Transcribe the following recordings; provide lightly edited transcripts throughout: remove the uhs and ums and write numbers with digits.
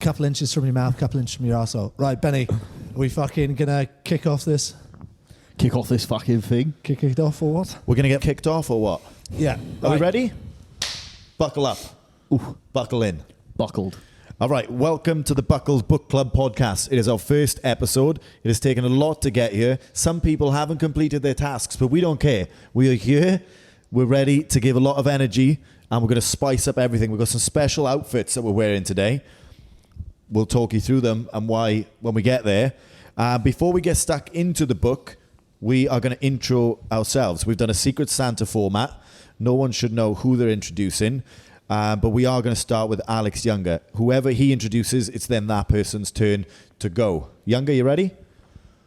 couple inches from your mouth, couple inches from your arsehole. Right, Benny, are we fucking gonna kick off this? Kick off this fucking thing. Kick it off or what? We're going to get kicked off or what? Yeah. Are we ready? Buckle up. Ooh, Buckle in. buckled. All right, welcome to the Buckles Book Club podcast. It is our first episode. It has taken a lot to get here. Some people haven't completed their tasks, but we don't care. We are here. We're ready to give a lot of energy, and we're going to spice up everything. We've got some special outfits that we're wearing today. We'll talk you through them and why when we get there. Before we get stuck into the book, we are going to intro ourselves. We've done a Secret Santa format. No one should know who they're introducing. But we are going to start with Alex Younger. Whoever he introduces, it's then that person's turn to go. Younger, you ready?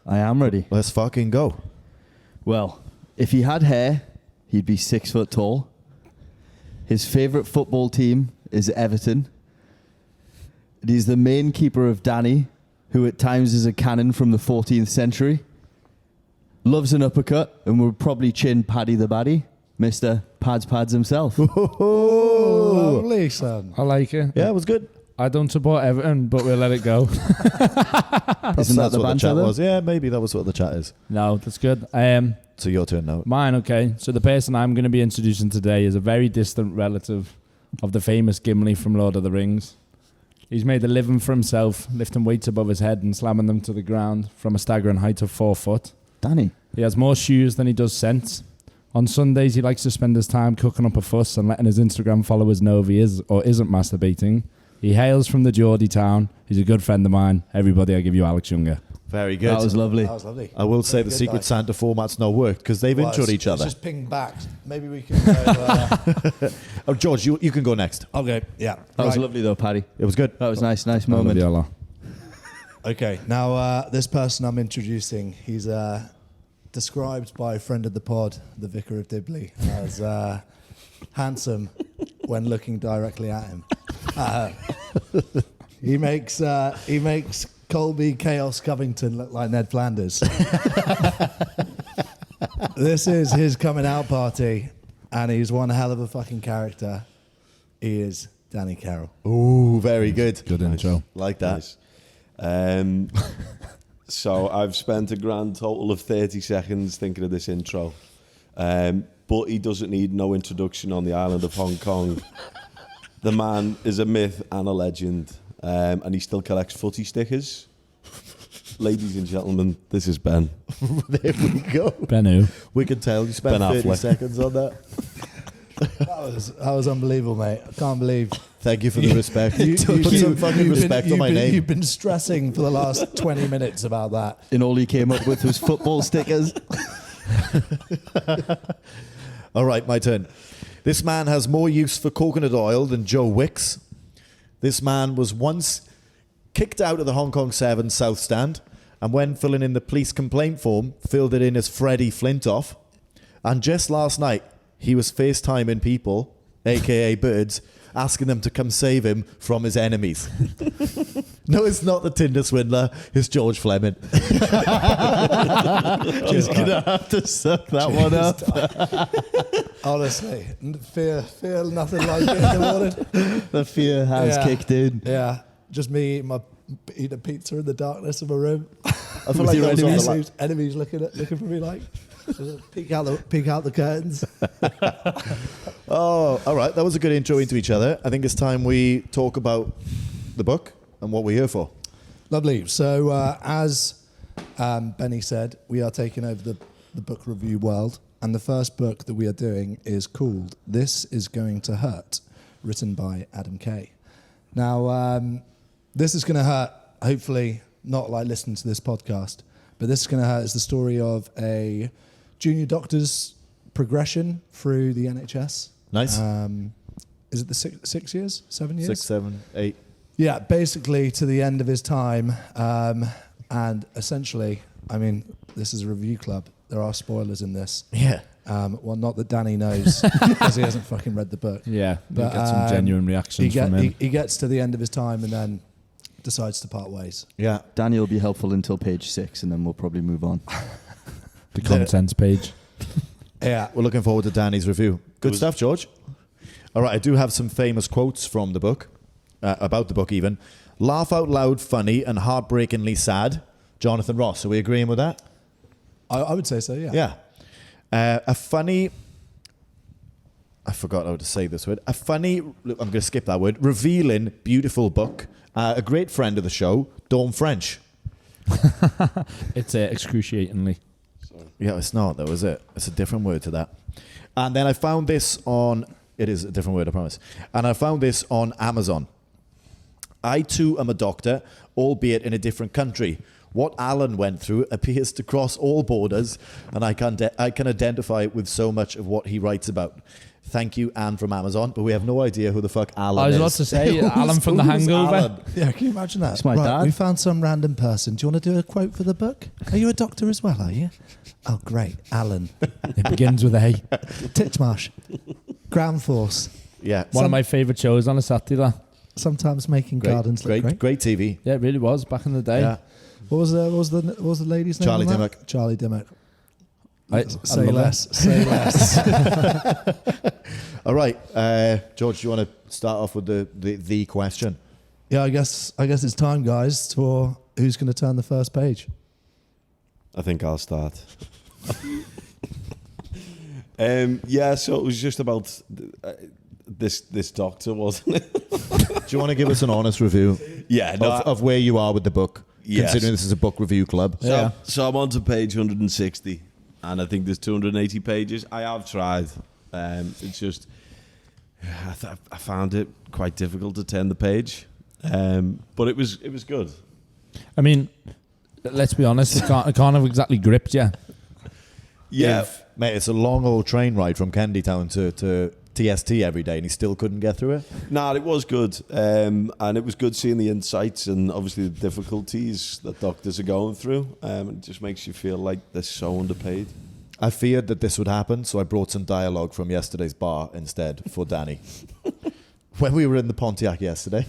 I am ready. Let's fucking go. Well, if he had hair, he'd be 6 foot tall. His favourite football team is Everton. And he's the main keeper of Danny, who at times is a cannon from the 14th century. Loves an uppercut and would probably chin Paddy the Baddy, Mr. Pads himself. Oh, lovely, son. I like it. Yeah, it was good. I don't support Everton, but we'll let it go. Isn't that That's the what the banter chat though? was. Yeah, maybe that was what the chat is. No, that's good. So your turn now. Mine, okay. So the person I'm going to be introducing today is a very distant relative of the famous Gimli from Lord of the Rings. He's made a living for himself, lifting weights above his head and slamming them to the ground from a staggering height of 4 foot. Danny. He has more shoes than he does sense. On Sundays, he likes to spend his time cooking up a fuss and letting his Instagram followers know if he is or isn't masturbating. He hails from the Geordie town. He's a good friend of mine. Everybody, I give you Alex Younger. Very good. That was lovely. That was lovely. I will say Very the good, Secret guys. Santa format's not worked because they've Well, introed each it's other. just ping back. Maybe we can go... Oh, George, you can go next. okay, yeah. That was Right. lovely though, Paddy. It was good. That was nice I love moment. you a lot. Okay, now this person I'm introducing, he's described by a friend of the pod, the Vicar of Dibley, as handsome when looking directly at him. He makes Colby Chaos Covington look like Ned Flanders. This is his coming out party, and he's one hell of a fucking character. He is Danny Carroll. Ooh, very good. Good intro. Like that. Nice. So I've spent a grand total of 30 seconds thinking of this intro. But he doesn't need no introduction on the island of Hong Kong. The man is a myth and a legend, and he still collects footy stickers. Ladies and gentlemen, this is Ben. There we go. Bennu. We can tell you spent Ben 30 Affleck. seconds on that. That was unbelievable, mate. I can't believe Thank you for the respect. Put some fucking respect on my name. You've been stressing for the last 20 minutes about that. And all he came up with was football stickers. All right, my turn. This man has more use for coconut oil than Joe Wicks. This man was once kicked out of the Hong Kong 7 South Stand, and when filling in the police complaint form, filled it in as Freddie Flintoff. And just last night, he was FaceTiming people, aka birds, asking them to come save him from his enemies. No, it's not the Tinder swindler, it's George Fleming. Just gonna have to suck that one up. Honestly, feel nothing like it in the morning. The fear has Yeah. kicked in. Yeah, just me eating a pizza in the darkness of a room. I feel like your that was on the Enemies looking for me like peek out the curtains. Oh, all right. That was a good intro into each other. I think it's time we talk about the book and what we're here for. Lovely. So as Benny said, we are taking over the book review world, and the first book that we are doing is called "This Is Going to Hurt," written by Adam Kay. Now, this is going to hurt. Hopefully, not like listening to this podcast, but this is going to hurt. Is the story of a junior doctor's progression through the NHS. Nice. Is it the 6 years, 7 years? 6, 7, 8. Yeah, basically to the end of his time, and essentially, I mean, this is a review club. There are spoilers in this. Yeah. Well, not that Danny knows because he hasn't fucking read the book. Yeah, But, but, get some genuine reactions from him. He gets to the end of his time and then decides to part ways. Yeah. Danny will be helpful until page 6, and then we'll probably move on. The contents page. Yeah. We're looking forward to Danny's review. Good was- stuff, George. All right, I do have some famous quotes from the book, about the book even. Laugh out loud, funny, and heartbreakingly sad. Jonathan Ross. Are we agreeing with that? I would say so, yeah. Yeah. A funny... I forgot how to say this word. A funny... I'm going to skip that word. Revealing, beautiful book. A great friend of the show, Dawn French. It's excruciatingly. Yeah, it's not though, is it? It's a different word to that. And then I found this on... It is a different word, I promise. And I found this on Amazon. I too am a doctor, albeit in a different country. What Alan went through appears to cross all borders, and I can identify with so much of what he writes about. Thank you, Anne from Amazon, but we have no idea who the fuck Alan I was is. about to say, Alan from The Who's Hangover. Alan? Yeah, can you imagine that? It's my dad. We found some random person. Do you want to do a quote for the book? Are you a doctor as well, are you? Oh, great. Alan. It begins with A. Titchmarsh. Ground Force. Yeah, One of my favourite shows on a Saturday, that. Sometimes making gardens look great. great TV. Yeah, it really was back in the day. Yeah. What was the lady's name? Charlie on that? Dimmock. Charlie Dimmock. I Say love less. Say less. All right, George, do you want to start off with the question? Yeah, I guess it's time, guys, for who's going to turn the first page. I think I'll start. Yeah, so it was just about this doctor, wasn't it? Do you want to give us an honest review Yeah, no, of where you are with the book, Yes. considering this is a book review club? So I'm on to page 160, and I think there's 280 pages. I have tried. It's just I found it quite difficult to turn the page, but it was good. I mean, let's be honest, it can't have exactly gripped you. Yeah, Mate, it's a long old train ride from Candy Town to TST every day, and he still couldn't get through it. no, it was good, and it was good seeing the insights and obviously the difficulties that doctors are going through. It just makes you feel like they're so underpaid. I feared that this would happen, so I brought some dialogue from yesterday's bar instead for Danny. When we were in the Pontiac yesterday,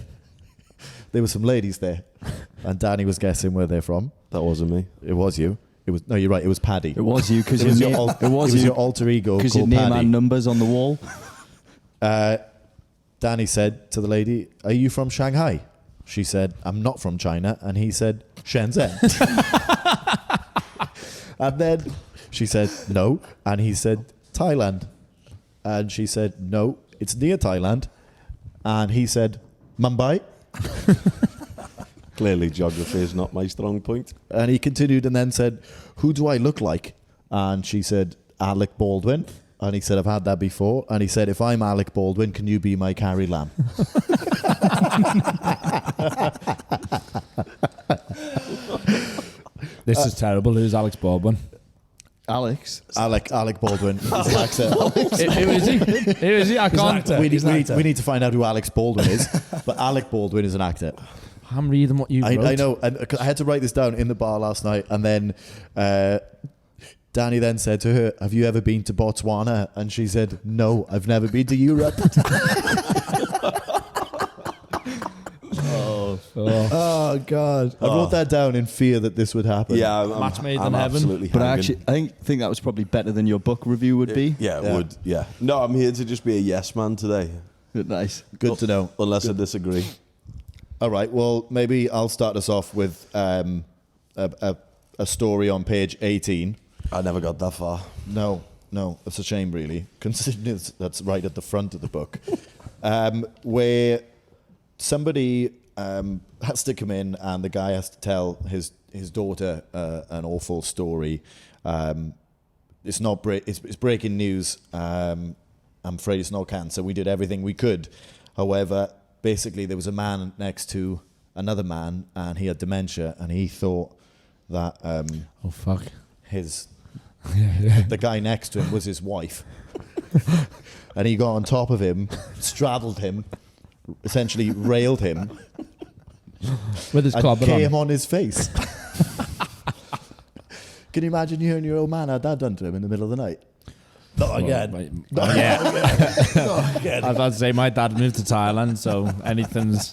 there were some ladies there, and Danny was guessing where they're from. That wasn't me. It was you. It was no, you're right. It was Paddy. It was you because It was your alter ego because your called name Paddy. and numbers on the wall. Danny said to the lady, "Are you from Shanghai?" She said, "I'm not from China," and he said, "Shenzhen." And then she said, "No," and he said, "Thailand," and she said, "No, it's near Thailand," and he said, "Mumbai." Clearly, geography is not my strong point. And he continued and then said, "Who do I look like?" And she said, "Alec Baldwin." And he said, "I've had that before." And he said, "If I'm Alec Baldwin, can you be my Carrie Lamb?" This is terrible. Who's Alex Baldwin? Alex. Alec Baldwin is an actor. Who is he? Who is he? I can't. We He's an need, actor. we need to find out who Alex Baldwin is. But Alec Baldwin is an actor. I'm reading what you wrote. I know. And I had to write this down in the bar last night. And then Danny then said to her, "Have you ever been to Botswana?" And she said, "No, I've never been to Europe." Oh, God. I wrote that down in fear that this would happen. Yeah, I'm, Match made I'm in heaven. absolutely But hanging. I think that was probably better than your book review would be. Yeah, it Yeah. would. Yeah. No, I'm here to just be a yes man today, Nice. Good to know. unless I disagree. All right. Well, maybe I'll start us off with a story on page 18. I never got that far. No, it's a shame, really, considering that's right at the front of the book, where somebody has to come in and the guy has to tell his daughter an awful story. It's not it's breaking news. I'm afraid it's not cancer. We did everything we could. However, basically there was a man next to another man and he had dementia, and he thought that Oh fuck. the guy next to him was his wife. And he got on top of him, straddled him, essentially railed him, With his and clobber came on. on his face. Can you imagine you and your old man had that done to him in the middle of the night? Not again. Well, yeah. I was about to say my dad moved to Thailand, so anything's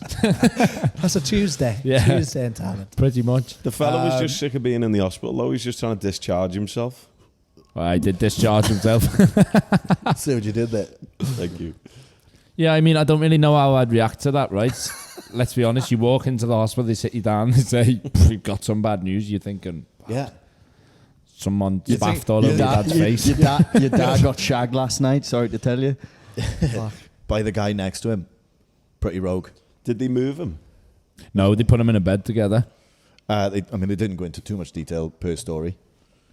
That's a Tuesday. Yeah. Tuesday in Thailand. pretty much. The fella was just sick of being in the hospital, though. He's just trying to discharge himself. Well, I did discharge himself. See what you did there. Thank you. Yeah, I mean, I don't really know how I'd react to that, right? let's be honest, you walk into the hospital, they sit you down, they say, "We've got some bad news." You're thinking, Yeah. someone You spaffed think- all over your dad's face. Your dad got shagged last night. Sorry to tell you. By the guy next to him. Pretty rogue. Did they move him? No, they put him in a bed together. They didn't go into too much detail per story.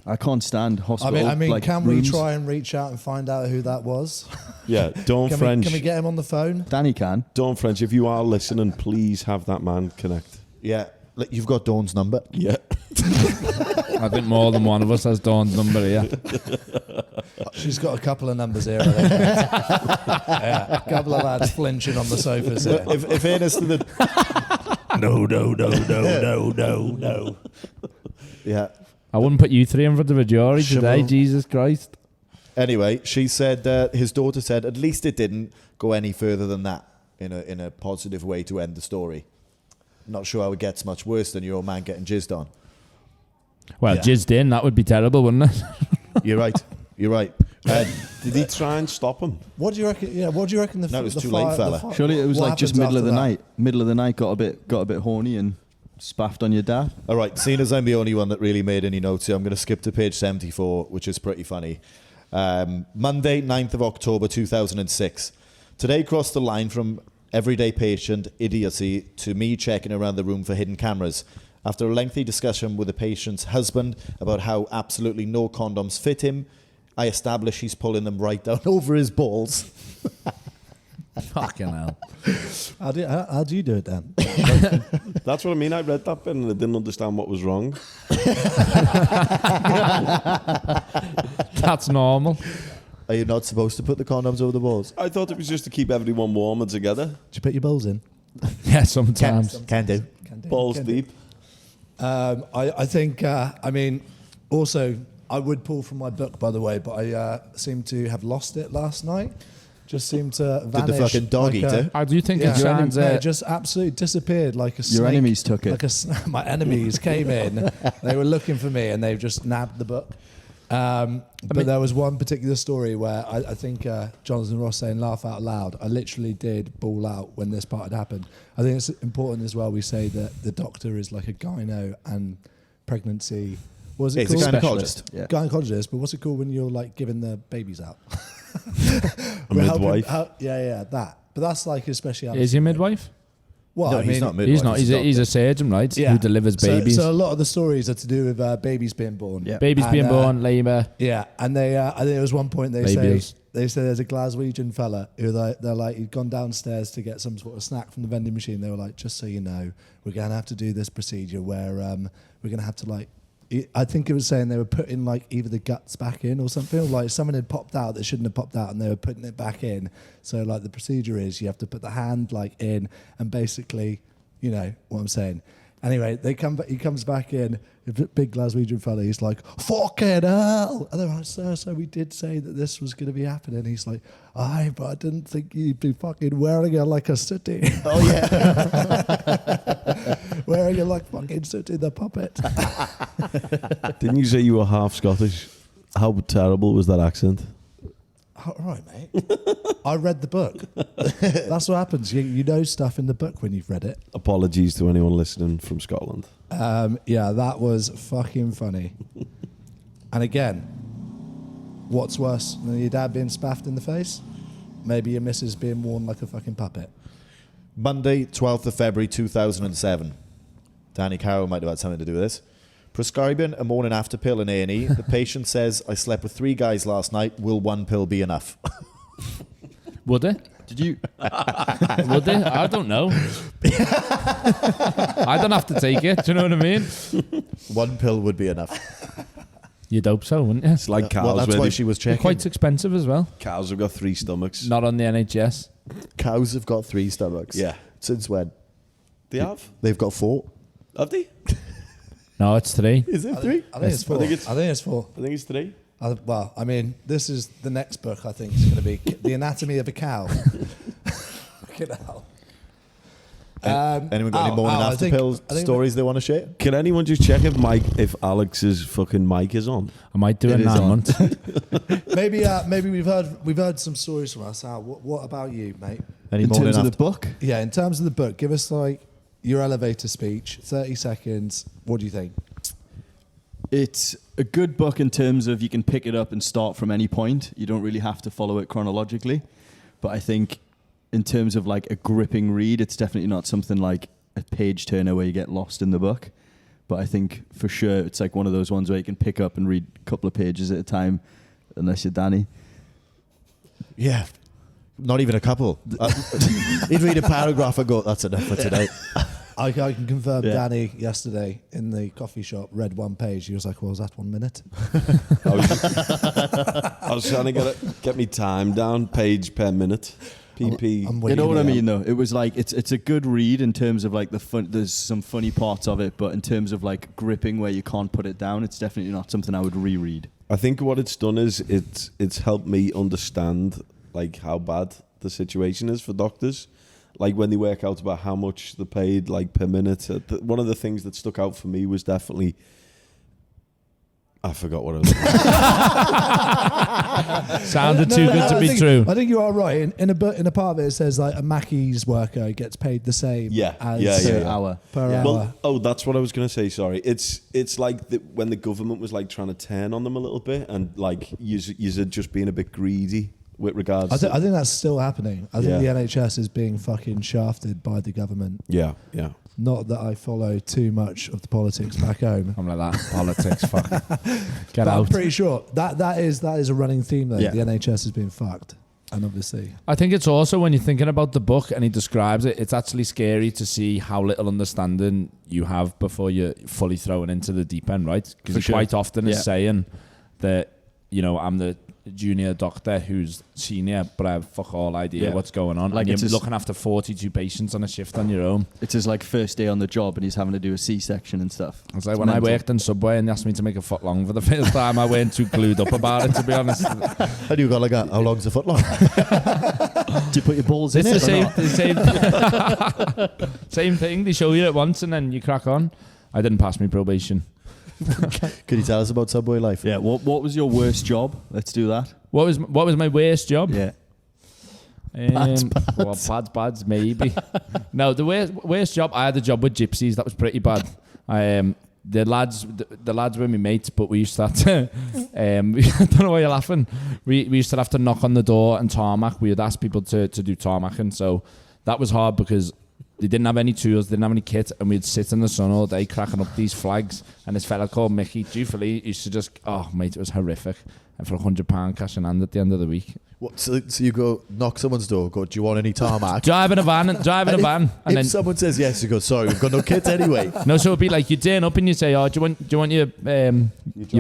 I can't stand hospital. I mean, like, can rooms. we try and reach out and find out who that was? Yeah, Dawn French. Can we get him on the phone? Danny can. Dawn French, if you are listening, please have that man connect. Yeah. Like, you've got Dawn's number. Yeah. I think more than one of us has Dawn's number here. She's got a couple of numbers here. I think. Yeah, a couple of lads flinching on the sofas here. If fairness to the... No. Yeah. I wouldn't put you three in front of a jury today, Shimon. Jesus Christ. Anyway, she said, his daughter said, at least it didn't go any further than that in a positive way to end the story. Not sure how it gets much worse than your old man getting jizzed on. Well, Yeah. jizzed in, that would be terrible, wouldn't it? You're right. You're right. Did he try and stop him? What do you reckon? Yeah, what do you reckon? No, it was too late, fella. Surely it was what like just happens middle of the after that? night. Middle of the night, got a bit horny and spaffed on your dad. All right, seeing as I'm the only one that really made any notes here, I'm going to skip to page 74, which is pretty funny. Monday, 9th of October, 2006. Today crossed the line from everyday patient idiocy to me checking around the room for hidden cameras. After a lengthy discussion with the patient's husband about how absolutely no condoms fit him, I establish he's pulling them right down over his balls. Fucking hell. How do you do it then? That's what I mean. I read that bit and I didn't understand what was wrong. That's normal. Are you not supposed to put the condoms over the balls? I thought it was just to keep everyone warm and together. Did you put your balls in? Yeah, sometimes. Can do. Balls deep. I think, I mean, also, I would pull from my book, by the way, but I seem to have lost it last night. Just seemed to vanish. Did the fucking dog like eat it? I do think Yeah, it sounds... it just absolutely disappeared like a snake. Your enemies took it. Like my enemies came in. They were looking for me, and they've just nabbed the book. But there was one particular story where I think Jonathan Ross saying "laugh out loud." I literally did bawl out when this part had happened. I think it's important as well. We say that the doctor is like a gyno and pregnancy. What was it He's a called? gynecologist. Yeah. Gynecologist. But what's it called when you're like giving the babies out? A midwife. Yeah, that. But that's like his speciality. Is he a midwife? Well, No, I he's mean, not midwife. He's not. a He's a surgeon, right? Who delivers babies. So a lot of the stories are to do with babies being born. Yeah. Babies And, being born, labour. Yeah, and they, I think there was one point they Babies. say there's a Glaswegian fella who they're like he'd gone downstairs to get some sort of snack from the vending machine. They were like, just so you know, we're going to have to do this procedure where we're going to have to like. I think it was saying they were putting like either the guts back in or something, or like someone had popped out that shouldn't have popped out, and they were putting it back in. So like the procedure is you have to put the hand like in, and basically, you know what I'm saying. Anyway, they come back. He comes back in. A big Glaswegian fella. He's like, "Fucking hell!" And they're like, "Sir, so we did say that this was going to be happening." He's like, "Aye, but I didn't think you'd be fucking wearing it like a sooty." Oh, yeah. Wearing it like fucking Sooty the puppet. Didn't you say you were half Scottish? How terrible was that accent? All right, mate. I read the book. That's what happens. You know stuff in the book when you've read it. Apologies to anyone listening from Scotland. Yeah, that was fucking funny. And again, what's worse than your dad being spaffed in the face? Maybe your missus being worn like a fucking puppet. Monday, 12th of February 2007. Danny Carroll might have had something to do with this. Prescribing a morning after pill in A&E. The patient says, I slept with 3 guys last night. Will 1 pill be enough? Would it? Did you? Would they? I don't know. I don't have to take it. Do you know what I mean? 1 pill would be enough. You'd hope so, wouldn't you? It's like cows. Well, that's where why they- she was They're checking. quite expensive as well. cows have got 3 stomachs. Not on the NHS. Cows have got 3 stomachs. Yeah. Since when? They have? They've got 4. Have they? No, it's 3. Is it 3? I think it's 4. I think it's 4. I think it's 3. Well, I mean, this is the next book. I think is going to be The Anatomy of a Cow. Fucking hell. Anyone got any morning I after think- pills I think- stories they want to share? Can anyone just check if Alex's fucking mic is on? I might do It it is 9 on. months. Maybe we've heard some stories from us. Al, what about you, mate? Any In morning terms of after? the book, Yeah, in terms of the book, give us like your elevator speech, 30 seconds. What do you think? it's a good book in terms of you can pick it up and start from any point. You don't really have to follow it chronologically. But I think in terms of like a gripping read, it's definitely not something like a page turner where you get lost in the book. But I think for sure it's like one of those ones where you can pick up and read a couple of pages at a time, unless you're Danny. Yeah. Not even a couple. He'd read a paragraph and go, that's enough for today. I can confirm Yeah. Danny yesterday in the coffee shop read one page. He was like, well, was that 1 minute? I was trying to get me time down, page per minute. PP. I'm You waiting know what I now. mean, though. It was like it's a good read in terms of like the fun. There's some funny parts of it, but in terms of like gripping where you can't put it down, it's definitely not something I would reread. I think what it's done is it's helped me understand like how bad the situation is for doctors. Like when they work out about how much they're paid like per minute. One of the things that stuck out for me was definitely, I forgot what it was. Sounded No, too no, good no, to I be think- true. I think you are right. In a part of it, it says like a Mackey's worker gets paid the same Yeah, as yeah, Per yeah. hour. per Yeah. hour. Well, oh, that's what I was going to say. Sorry, it's like when the government was like trying to turn on them a little bit, and like you're just being a bit greedy with regards. I think that's still happening. I think Yeah. the NHS is being fucking shafted by the government. yeah, yeah. Not that I follow too much of the politics back home. I'm like that. Politics, fuck. Get But I'm out. pretty sure that is a running theme though. Yeah. The NHS is being fucked, and obviously, I think it's also when you're thinking about the book and he describes it, it's actually scary to see how little understanding you have before you're fully thrown into the deep end, right? Because For he sure. quite often is Yeah. saying that, you know, I'm the junior doctor who's senior, but I have fuck all idea Yeah. what's going on. Like And it's you're just- looking after 42 patients on a shift on your own. It's his like first day on the job and he's having to do a C-section and stuff. It's like It's when I mental. worked in Subway and they asked me to make a foot long for the first time, I weren't too glued up about it, to be honest. And you got like how long's the foot long? Do you put your balls in It's it? the same, same thing. They show you it once and then you crack on. I didn't pass my probation. Could you tell us about Subway life? Yeah. What was your worst job? Let's do that. What was my worst job? Yeah. Well, bads, maybe. No, the worst job. I had a job with gypsies. That was pretty bad. The lads were my mates, but we used to have to. I don't know why you're laughing. We used to have to knock on the door and tarmac. We would ask people to do tarmacking, so that was hard because they didn't have any tools, didn't have any kit, and we'd sit in the sun all day cracking up these flags. And this fella called Mickey Dufally used to just, oh mate, it was horrific. And for £100 cash in hand at the end of the week. What, so you go knock someone's door, go, do you want any tarmac? Driving a van, and if then someone says yes, you go, sorry, we've got no kit anyway. no, so it'd be like you turn up and you say, "Oh, do you want your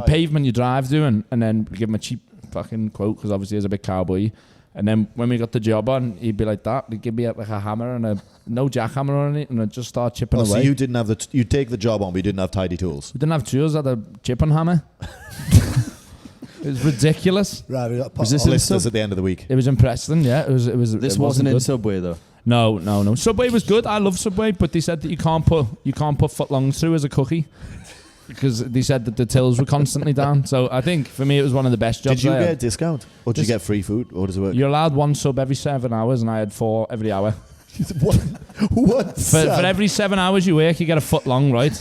pavement, your drive doing?" And then we give him a cheap fucking quote because obviously he's a bit cowboy. And then when we got the job on, he'd be like that. He'd give me like a hammer and a no jackhammer on it, and I'd just start chipping Oh, away. so you didn't have you take the job on, but you didn't have tidy tools. We didn't have tools. I had a chipping hammer. It was ridiculous. right, we got Was this pot- in Listeners Sub- at the end of the week. It was in Preston, yeah. It was. This it wasn't in good. Subway though. No. Subway was good. I love Subway, but they said that you can't put footlongs through as a cookie because they said that the tills were constantly down. So I think for me it was one of the best jobs. Did you I get a had. discount? Or did you get free food? Or does it work? You're allowed one sub every 7 hours, and I had 4 every hour. what? For every 7 hours you work, you get a foot long, right?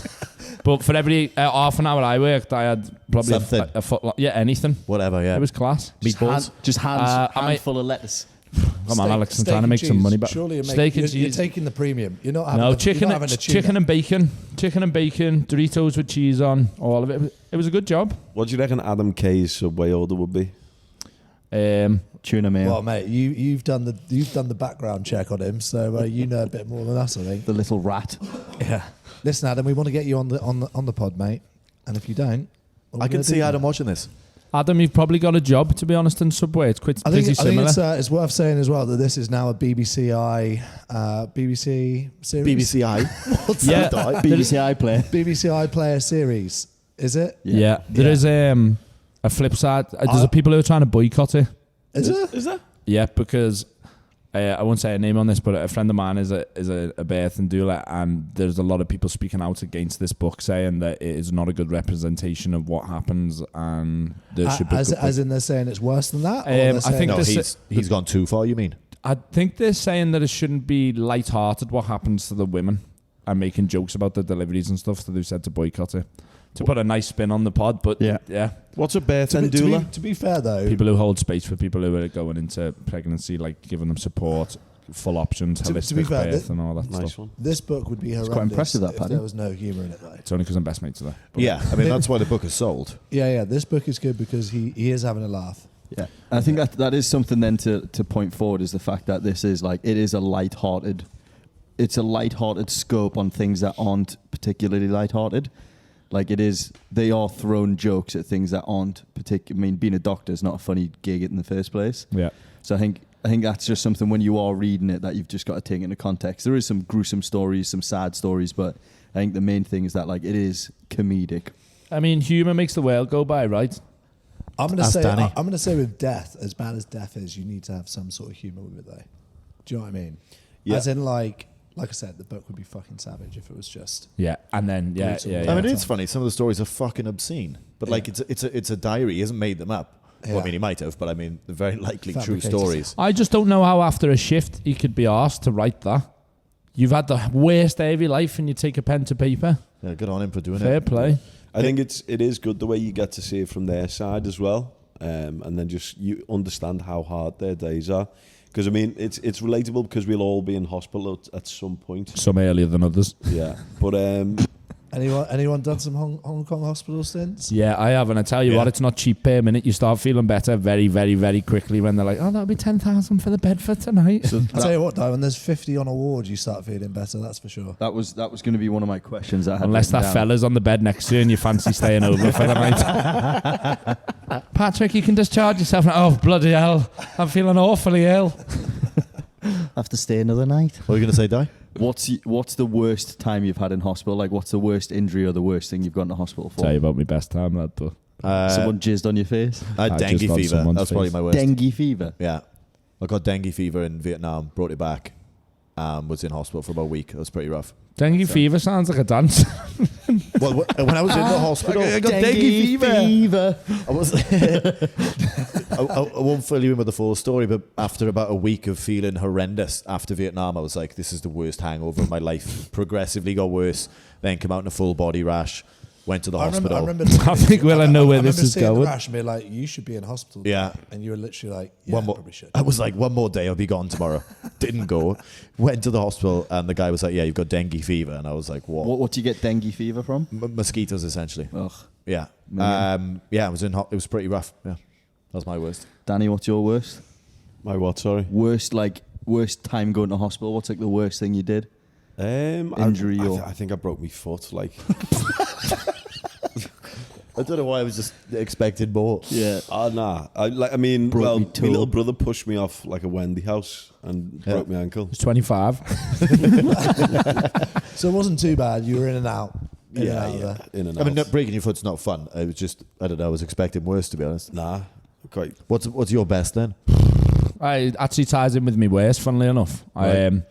But for every half an hour I worked, I had probably Something. a foot long. Yeah, anything. Whatever, yeah. It was class. Meatballs? Just hands, I might- handful of lettuce. Come on, Alex, I'm steak trying to and make some cheese. money back. Surely Steak and you're cheese. taking the premium. You're not having No, you're chicken, not having a tuna. chicken and bacon, Doritos with cheese on, all of it. It was a good job. What do you reckon Adam K's Subway order would be? Tuna mayo. Well, mate, you've done the background check on him, so you know a bit more than us, I think. The little rat. Yeah. Listen, Adam, we want to get you on the pod, mate. And if you don't, what are I we can gonna see do? Adam watching this. Adam, you've probably got a job, to be honest, in Subway. It's quite I pretty think similar. it's worth saying as well that this is now a BBC series. BBCI. What's Yeah. that? BBC iPlayer. BBC iPlayer series. Is it? Yeah. There is a flip side. There's people who are trying to boycott it. Is it? Is that? Yeah, because I won't say a name on this, but a friend of mine is a birth and doula, and there's a lot of people speaking out against this book, saying that it is not a good representation of what happens, and there should be as in they're saying it's worse than that. Or I they're saying think No, this- he's gone too far, you mean? I think they're saying that it shouldn't be light-hearted what happens to the women, and making jokes about the deliveries and stuff, so they've said to boycott it. To put a nice spin on the pod, but yeah. What's a birth and to doula? be fair though, People who hold space for people who are going into pregnancy, like giving them support, full options, To be holistic fair, birth and all that Nice stuff. one. this book would be horrendous quite impressive, that, if Paddy. there was no humour in it though. It's only because I'm best mates with her. But Yeah, I mean, that's why the book is sold. Yeah, this book is good because he is having a laugh. Yeah, I think that is something then to point forward, is the fact that this is like, it is a light-hearted, it's a light-hearted scope on things that aren't particularly light-hearted. Like it is, they are throwing jokes at things that aren't particular. I mean, being a doctor is not a funny gig in the first place. Yeah. So I think that's just something when you are reading it that you've just got to take into context. There is some gruesome stories, some sad stories, but I think the main thing is that like it is comedic. I mean, humour makes the world go by, right? I'm gonna Ask say Danny. I'm gonna say with death, as bad as death is, you need to have some sort of humour with it though. Do you know what I mean? Yeah. As in like I said, the book would be fucking savage if it was just Yeah, and then Brutal. yeah. I mean, it's funny. Some of the stories are fucking obscene, but like Yeah. it's a diary. He hasn't made them up. Well, I Yeah. mean, he might have, but I mean, they're very likely true Fabricated. stories. I just don't know how after a shift he could be asked to write that. You've had the worst day of your life, and you take a pen to paper. Yeah, good on him for doing Fair it. play. I think it is good the way you get to see it from their side as well, and then just you understand how hard their days are. Because I mean, it's relatable because we'll all be in hospital at some point. Some earlier than others. Yeah, but anyone done some Hong Kong hospital stints? Yeah, I have, and I tell you Yeah. what, it's not cheap per minute. You start feeling better very, very, very quickly when they're like, "Oh, that'll be 10,000 for the bed for tonight." So I'll tell you what, though, when there's 50 on a ward, you start feeling better. That's for sure. that was going to be one of my questions. That I had Unless written that down. fella's on the bed next to you and you fancy staying over for the night. Patrick, you can discharge yourself now. Oh, bloody hell. I'm feeling awfully ill. have to stay another night. What are you going to say, Di? What's the worst time you've had in hospital? Like, what's the worst injury or the worst thing you've gone to hospital for? Tell you about my best time, lad, but Someone jizzed on your face. I had I dengue just on fever. someone's That's probably face. my worst. Dengue fever. Yeah. I got dengue fever in Vietnam, brought it back, was in hospital for about a week. That was pretty rough. dengue fever sounds like a dance. Well, when I was in the hospital, I got dengue fever. I was. I won't fill you in with the full story, but after about a week of feeling horrendous after Vietnam, I was like, "This is the worst hangover of my life." Progressively got worse. Then came out in a full body rash. Went to the hospital. I think we'll know where this is seeing going. The rash and be like, you should be in hospital. Yeah. And you were literally like, yeah, One more. probably should. I was like, one more day, I'll be gone tomorrow. Didn't go. Went to the hospital, and the guy was like, "Yeah, you've got dengue fever," and I was like, "What?" What do you get dengue fever from? Mosquitoes, essentially. Ugh. Yeah. Yeah. I was in. It was pretty rough. Yeah. That was my worst. Danny, what's your worst? My what? Sorry. Worst time going to hospital? What's like the worst thing you did? Injury or- I think I broke my foot. Like, I don't know why I was just expecting more. Yeah. nah. I mean, Broke well, me my toe. little brother pushed me off like a Wendy house and Yeah. broke my ankle. It's 25. So it wasn't too bad. You were in and out. In and out of there. In and I out. mean, breaking your foot's not fun. I was just, I don't know. I was expecting worse, to be honest. Nah. Quite. What's your best then? It actually ties in with me worst, funnily enough. Right.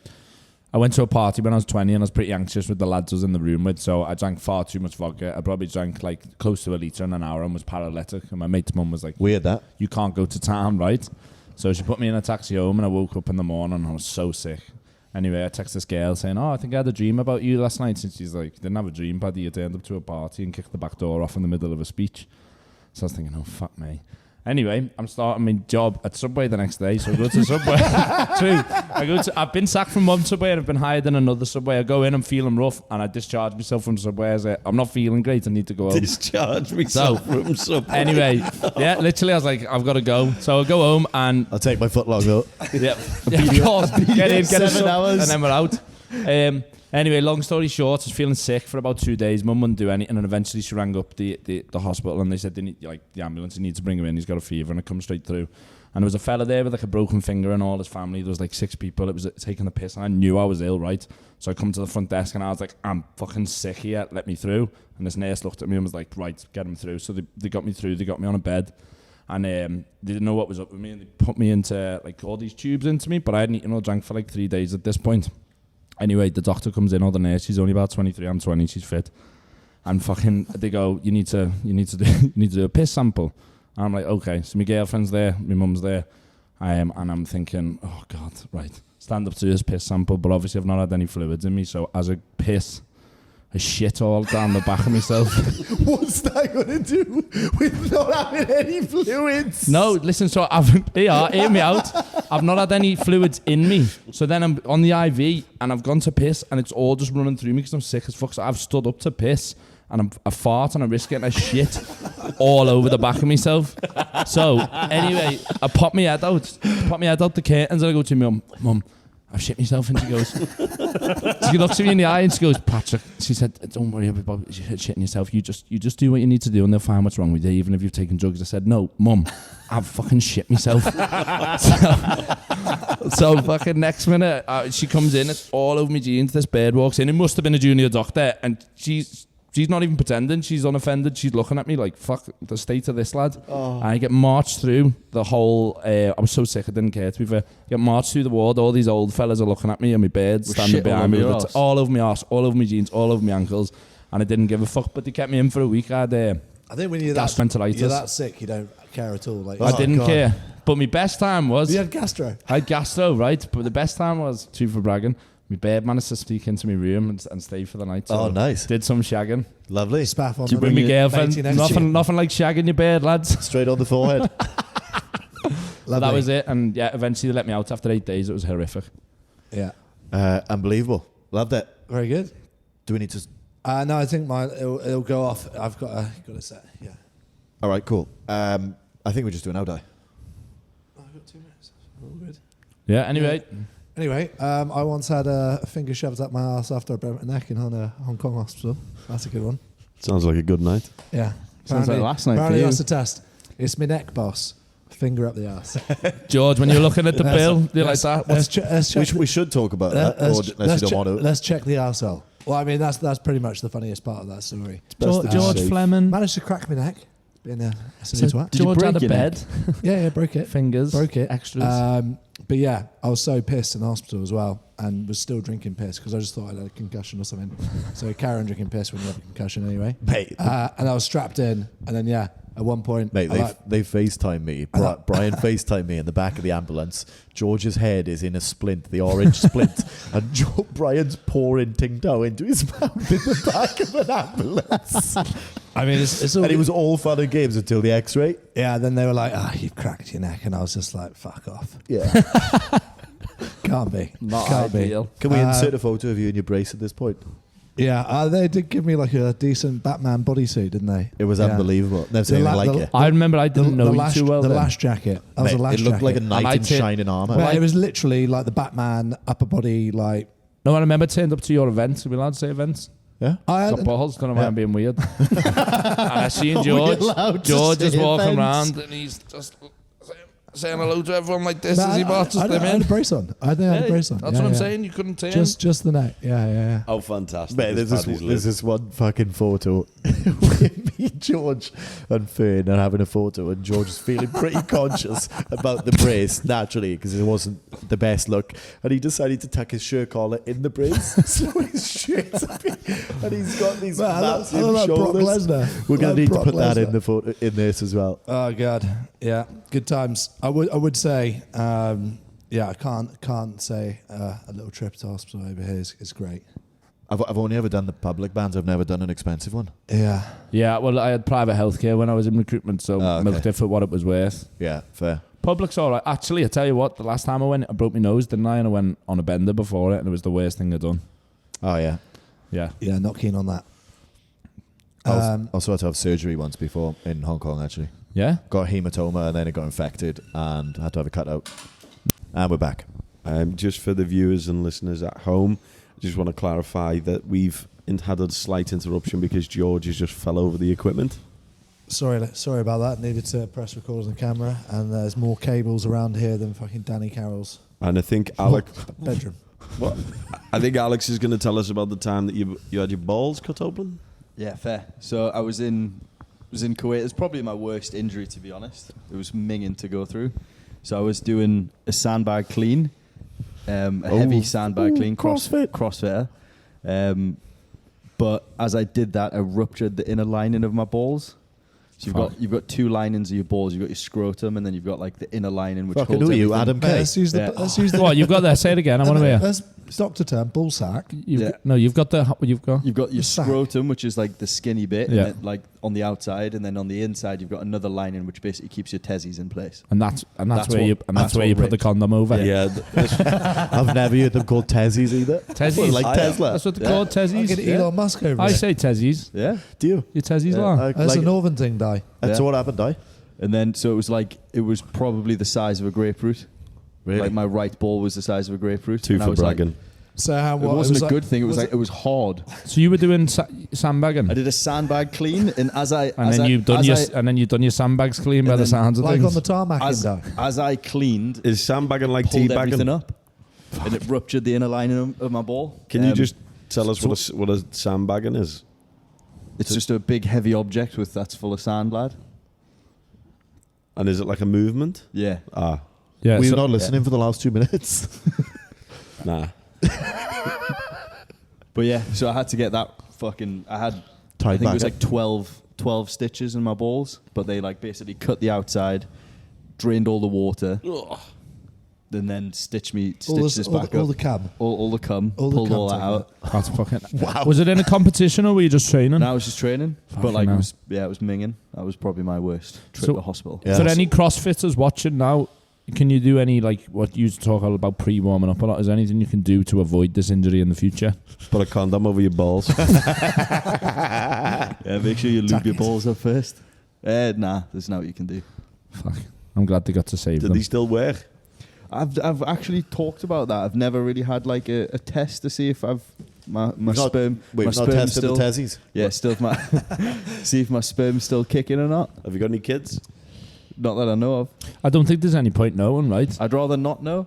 I went to a party when I was 20 and I was pretty anxious with the lads I was in the room with, so I drank far too much vodka. I probably drank like close to a litre in an hour and was paralytic. And my mate's mum was like, Weird that. "You can't go to town, right?" So she put me in a taxi home and I woke up in the morning and I was so sick. Anyway, I text this girl saying, "Oh, I think I had a dream about you last night." And she's like, "Didn't have a dream, Paddy. You turned up to a party and kicked the back door off in the middle of a speech." So I was thinking, "Oh, fuck me." Anyway, I'm starting my job at Subway the next day, so I go to Subway. True. I've been sacked from one Subway and I've been hired in another Subway. I go in, I'm feeling rough, and I discharge myself from Subway. I say, "I'm not feeling great, I need to go home." Discharge myself from Subway. Anyway, yeah, literally, I was like, "I've got to go." So I go home and I'll take my foot long though. yeah, of course, get in, get a 7 sub, hours. and then we're out. Anyway, long story short, I was feeling sick for about 2 days. Mum wouldn't do anything, and eventually she rang up the hospital, and they said they need, like, the ambulance, you need to bring him in. He's got a fever, and I come straight through. And there was a fella there with like a broken finger and all his family. There was like 6 people. It was taking the piss, and I knew I was ill, right? So I come to the front desk, and I was like, "I'm fucking sick here. Let me through." And this nurse looked at me and was like, "Right, get him through." So they got me through. They got me on a bed. And they didn't know what was up with me, and they put me into like all these tubes into me, but I hadn't eaten or drank for like 3 days at this point. Anyway, the doctor comes in, or the nurse, she's only about 23, I'm 20, she's fit. And fucking, they go, you need to do a piss sample. And I'm like, okay. So my girlfriend's there, my mum's there, and I'm thinking, oh God, right, stand up to this piss sample, but obviously I've not had any fluids in me, so as a piss, I shit all down the back of myself. What's that going to do with not having any fluids? No, listen, so hear me out. I've not had any fluids in me. So then I'm on the IV and I've gone to piss and it's all just running through me because I'm sick as fuck. So I've stood up to piss and I fart and I risk getting a shit all over the back of myself. So anyway, I pop my head out the curtains and I go to my mum, I've shit myself, and she goes, she looks at me in the eye and she goes, Patrick, she said, don't worry about shitting yourself, you just do what you need to do and they'll find what's wrong with you, even if you've taken drugs. I said, no, Mum, I've fucking shit myself. so fucking next minute, she comes in, it's all over my jeans, this bird walks in, it must have been a junior doctor, and she's not even pretending, she's unoffended, she's looking at me like, fuck the state of this lad. And I get marched through the whole, I was so sick I didn't care to be fair, I get marched through the ward, all these old fellas are looking at me and my birds standing behind me, all over my arse, all over my jeans, all over my ankles, and I didn't give a fuck, but they kept me in for a week. I had I think when you're that sick, you don't care at all. Like, I didn't care, but my best time was, you had gastro. I had gastro, right, but the best time was, true for bragging, my bird managed to sneak into my room and stay for the night. So oh, nice. Did some shagging. Lovely. Spaff on With my girlfriend. Nothing like shagging your bird, lads. Straight on the forehead. That was it. And yeah, eventually they let me out after 8 days. It was horrific. Yeah. Unbelievable. Loved it. Very good. Do we need to... No, I think it'll go off. I've got a set. Yeah. All right, cool. I think we're just doing out, I've got 2 minutes. All good. Yeah, anyway. Anyway, I once had a finger shoved up my ass after I broke my neck in a Hong Kong hospital. That's a good one. Sounds like a good night. Yeah. Sounds like last night for apparently you. That's the test. It's my neck, boss. Finger up the ass. George, when you're looking at the bill, you're like that. Let's check. we should talk about that, unless you don't want to. Let's check the arsehole. Well, I mean, that's pretty much the funniest part of that story. George Fleming. Managed to crack my neck. Being a silly twat. George had a your bed. Yeah, broke it. Fingers. Broke it. Extras. But yeah, I was so pissed in the hospital as well, and was still drinking piss because I just thought I had a concussion or something. So carry on drinking piss when you have a concussion anyway. Mate. And I was strapped in, and then yeah, at one point, Mate, they FaceTime me. Brian FaceTime me in the back of the ambulance. George's head is in a splint, the orange splint, and Brian's pouring Ting Tao into his mouth in the back of an ambulance. I mean, it's all And it was all fun and games until the X-ray. yeah. Then they were like, you've cracked your neck," and I was just like, "Fuck off." Yeah. Can't be. Not Can't ideal. be. Can we insert a photo of you in your brace at this point? Yeah, they did give me like a decent Batman bodysuit, didn't they? It was Yeah. unbelievable. Never seen anything like it. I remember I didn't know you too well The then. lash jacket. That was Mate, a lash it looked jacket. like a knight I in did- shining armour. Well, it was literally like the Batman upper body, like. No, I remember turned up to your events. Are we allowed to say events? Yeah? I Got had, balls, don't know why I'm being weird. And I seen Are we George. allowed to George is say walking events? around and he's just saying hello to everyone like this No, as he marches them I had in. a brace on. I think I had a brace on. That's Yeah, what I'm yeah. saying. You couldn't turn. Just the neck. Yeah. Oh, fantastic. Mate, is Paddy's there's this one fucking photo with me, George, and Fern are having a photo, and George is feeling pretty conscious about the brace, naturally, because it wasn't the best look. And he decided to tuck his shirt collar in the brace, so his shirt's up here, and he's got these Man, I massive look like Brock shoulders. Lesnar. We're going Like to need Brock to put that Lesnar. in the photo, in this as well. Oh god, yeah, good times. I would say, yeah, I can't say a little trip to hospital over here is great. I've only ever done the public bands. I've never done an expensive one. Yeah, Yeah, well, I had private healthcare when I was in recruitment, so Oh, okay. milked it for what it was worth. Yeah, fair. Public's all right. Actually, I tell you what, the last time I went, I broke my nose, didn't I? And I went on a bender before it, and it was the worst thing I'd done. Oh, yeah. Yeah. yeah, not keen on that. I also had to have surgery once before in Hong Kong, actually. Yeah? Got a hematoma, and then it got infected, and had to have it cut out. And we're back. Just for the viewers and listeners at home, I just want to clarify that we've had a slight interruption because George has just fell over the equipment. Sorry about that. Needed to press record on the camera, and there's more cables around here than fucking Danny Carroll's And I think Alex, bedroom. what? I think Alex is going to tell us about the time that you had your balls cut open. Yeah, fair. So I was in was in Kuwait. It was probably my worst injury, to be honest. It was minging to go through. So I was doing a sandbag clean, a heavy sandbag clean, CrossFitter. But as I did that, I ruptured the inner lining of my balls. So you've got two linings of your balls. You've got your scrotum, and then you've got like the inner lining, which Fucking holds who are you, everything. Adam K? Let's use the. Yeah. Let's use the. What you've got there? Say it again. I want to hear. Let's doctor term ball sack. Yeah. No, you've got the. You've got. You've got your The sack. scrotum, which is like the skinny bit, Yeah. and then, like on the outside, and then on the inside, you've got another lining, which basically keeps your testes in place. And that's That's where what- you that's where what you put the Rich- condom over. Yeah, I've never heard them called Tezzies either. Tezzies. Like Tesla. That's what they're called, I'll Tezzies. get Elon Musk over I it. say Tezzies. Yeah. Do you? Your Tezzies Yeah, long. That's a northern thing, die. That's Yeah. what happened, I. And then, so it was probably the size of a grapefruit. Really? Like my right ball was the size of a grapefruit. two and I for was like- bragging. So how? it What, wasn't a like- good thing. It was like it was hard. So you were doing sandbagging, I did a sandbag clean, and as I and as then I- you've done as your I- and then you've done your sandbags clean by And the then, sounds of like things. on the tarmac in as, die. as I cleaned, Is sandbagging like pulled everything teabagging? up, and it ruptured the inner lining of my ball. Can you Um, just tell us what a sandbagging is? It's just a big heavy object that's full of sand, lad. And is it like a movement? Yeah. Ah, yeah, Were you so- not listening for the last 2 minutes? nah. But yeah, so I had to get that fucking. I Tied think back it was up. like 12 stitches in my balls, but they like basically cut the outside, drained all the water, and then stitched this back all up. the cab. all the cum, all the pulled cum all that taken out. That's fucking. Wow. Was it in a competition or were you just training? And I was just training, but Fucking like hell. it was minging. That was probably my worst trip So- to hospital. Yeah. For any CrossFitters watching now, can you do any like what you used to talk about pre-warming up a lot? Is there anything you can do to avoid this injury in the future? Put a condom over your balls. Yeah, make sure you lube your balls up first. Nah, there's no what you can do. Fuck. I'm glad they got to save Do them. they still work? I've actually talked about that. I've never really had like a test to see if my sperm. We've my not sperm's tested still, the Tezzies. Yeah, still if my see if my sperm's still kicking or not. Have you got any kids? Not that I know of. I don't think there's any point knowing, right? I'd rather not know.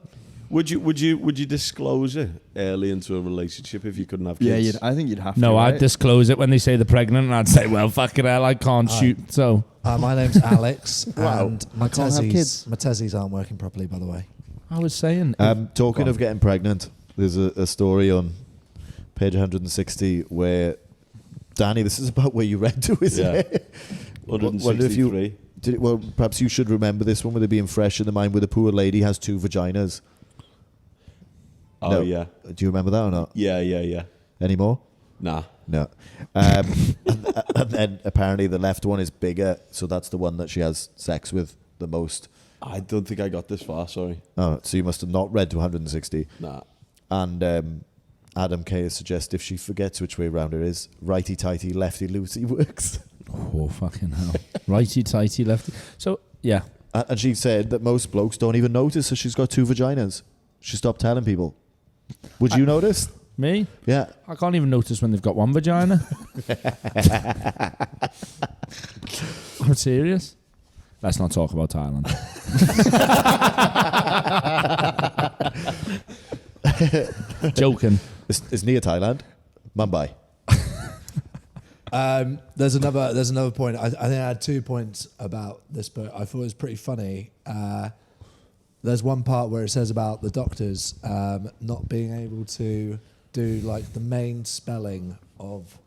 Would you disclose it early into a relationship if you couldn't have Yeah, kids? I think you'd have No, to. I'd right? disclose it when they say they're pregnant, and I'd say, "Well, fucking hell, I can't shoot." So My name's Alex, Wow. and my can't have kids. Tezzies aren't working properly, by the way. I was saying, Talking Go of getting pregnant, there's a story on page 160 where Danny, this is about where you read to, isn't Yeah. it? Wonder if you 163. well, perhaps you should remember this one with it being fresh in the mind, where the poor lady has 2 vaginas. Oh No. yeah, Do you remember that or not? yeah. Anymore? Nah. No. And then apparently the left one is bigger, so that's the one that she has sex with the most. I don't think I got this far. Sorry. Oh, so you must have not read to 160. Nah. And Adam K has suggested if she forgets which way round it is, righty tighty, lefty loosey works. oh fucking hell, righty tighty, lefty. So yeah, And she said that most blokes don't even notice that she's got 2 vaginas. She stopped telling people. Would you notice? me, Yeah. I can't even notice when they've got one vagina. I'm serious. Let's not talk about Thailand. Joking. It's near Thailand. Mumbai. There's another point. I think I had 2 points about this book. I thought it was pretty funny. There's one part where it says about the doctors not being able to do like the main spelling of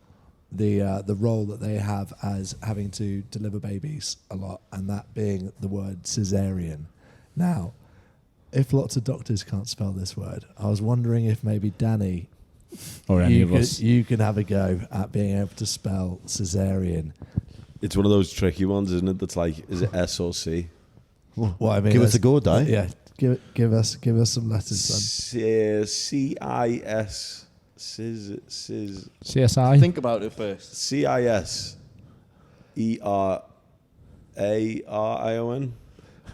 the role that they have as having to deliver babies a lot, and that being the word cesarean. Now, if lots of doctors can't spell this word, I was wondering if maybe Danny, Or any of us. you can have a go at being able to spell cesarean. It's one of those tricky ones, isn't it? That's like, is it S or C? Well, I mean, Give us there's- a go, Di. Yeah, give us some letters, son. CIS. CSI. Think about it first. CISERARION.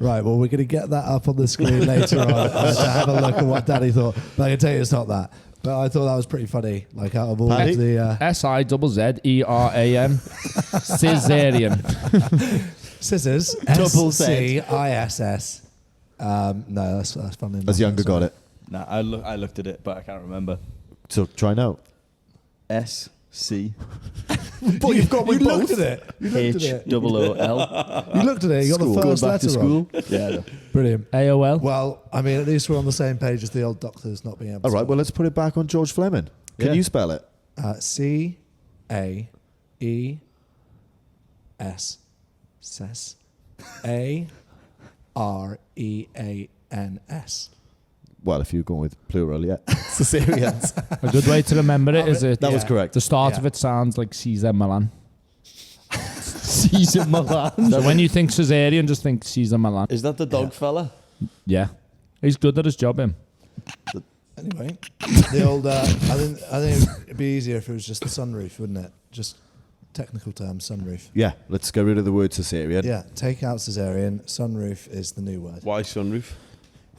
Right, well, we're going to get that up on the screen later on to have a look at what Danny thought. But I can tell you it's not that. But I thought that was pretty funny. Like, out of all Paddy? of the... SIZZERAN. Caesarean. scissors. Double Z. SCISS. No, that's funny. As Younger got it. Nah, I looked at it, but I can't remember. So try now. SC But you've got You with looked both. at it. You looked at it. HOOL. You looked at it. You got the Going first back to letter wrong. school. Yeah. No. Brilliant. AOL. Well, I mean, at least we're on the same page as the old doctors not being able to All right, well, let's put it back on George Fleming. Can Yeah. you spell it? C-A-E-S. Ses. A-R-E-A-N-S. Well, if you're going with plural, yeah. Caesareans. A good way to remember it is it. That was Yeah. correct. The start Yeah. of it sounds like Caesar Milan. Caesar Milan. So when you think Caesarean, just think Caesar Milan. Is that the dog fella? Yeah. He's good at his job, him. Anyway, the old. I think it'd be easier if it was just the sunroof, wouldn't it? Just technical term, sunroof. Yeah, let's get rid of the word Caesarean. Yeah, take out cesarean. Sunroof is the new word. Why sunroof?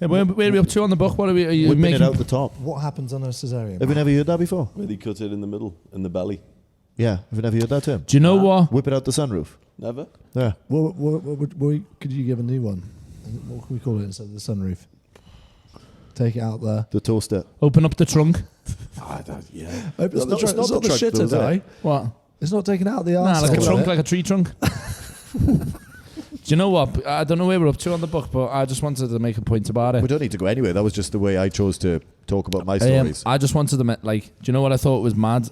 Hey, where are we up to on the book? What are we? Are you Whipping making? it out the top. What happens on a cesarean? Have you never heard that before? Where they cut it in the middle, in the belly. Yeah, have you never heard that term? Do you know what? Whip it out the sunroof. Never? Yeah. Could you give a new one? What can we call it instead of the sunroof? Take it out there. The toaster. Open up the trunk. Yeah. It's not the it's not the truck, shitter, though, is it? though. What? It's not taking out the Nah, arse. like a trunk, like a tree trunk. Do you know what? I don't know where we're up to on the book, but I just wanted to make a point about it. We don't need to go anywhere. That was just the way I chose to talk about my stories. I just wanted to do you know what I thought was mad?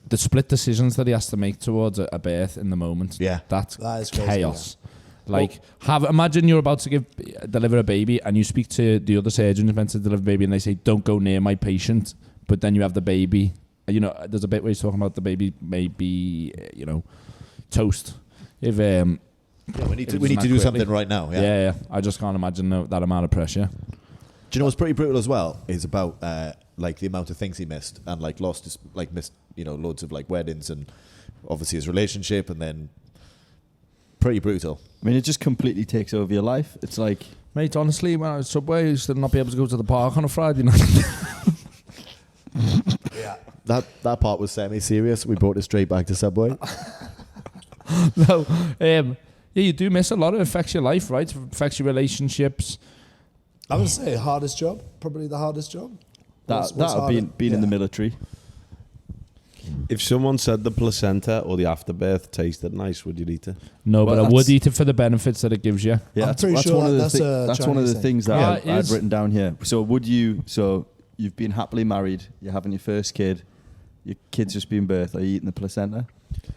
The split decisions that he has to make towards a birth in the moment. Yeah. That's That is crazy, chaos. Imagine you're about to deliver a baby and you speak to the other surgeon who's meant to deliver a baby and they say, don't go near my patient, but then you have the baby. You know, there's a bit where he's talking about the baby maybe, toast. If Yeah, we need to do quickly. something right now. Yeah. yeah, I just can't imagine that amount of pressure. Do you know what's pretty brutal as well? Is about like the amount of things he missed and like lost his missed loads of like weddings and obviously his relationship and then pretty brutal. I mean, it just completely takes over your life. It's like, Mate, honestly, when I was Subway, I used to not be able to go to the park on a Friday night. That part was semi-serious. We brought it straight back to Subway. No, yeah, you do miss a lot. It affects your life, right? It affects your relationships. I would say hardest job, probably the hardest job. that would harder? be being in the military. If someone said the placenta or the afterbirth tasted nice, would you eat it? No, Well, but I that's- would eat it for the benefits that it gives you. Yeah, I'm that's, pretty that's sure one of the that's a that's one of the Chinese things that thing. Yeah, it I've is. written down here. So you've been happily married, you're having your first kid, your kid's just been birthed. Are you eating the placenta?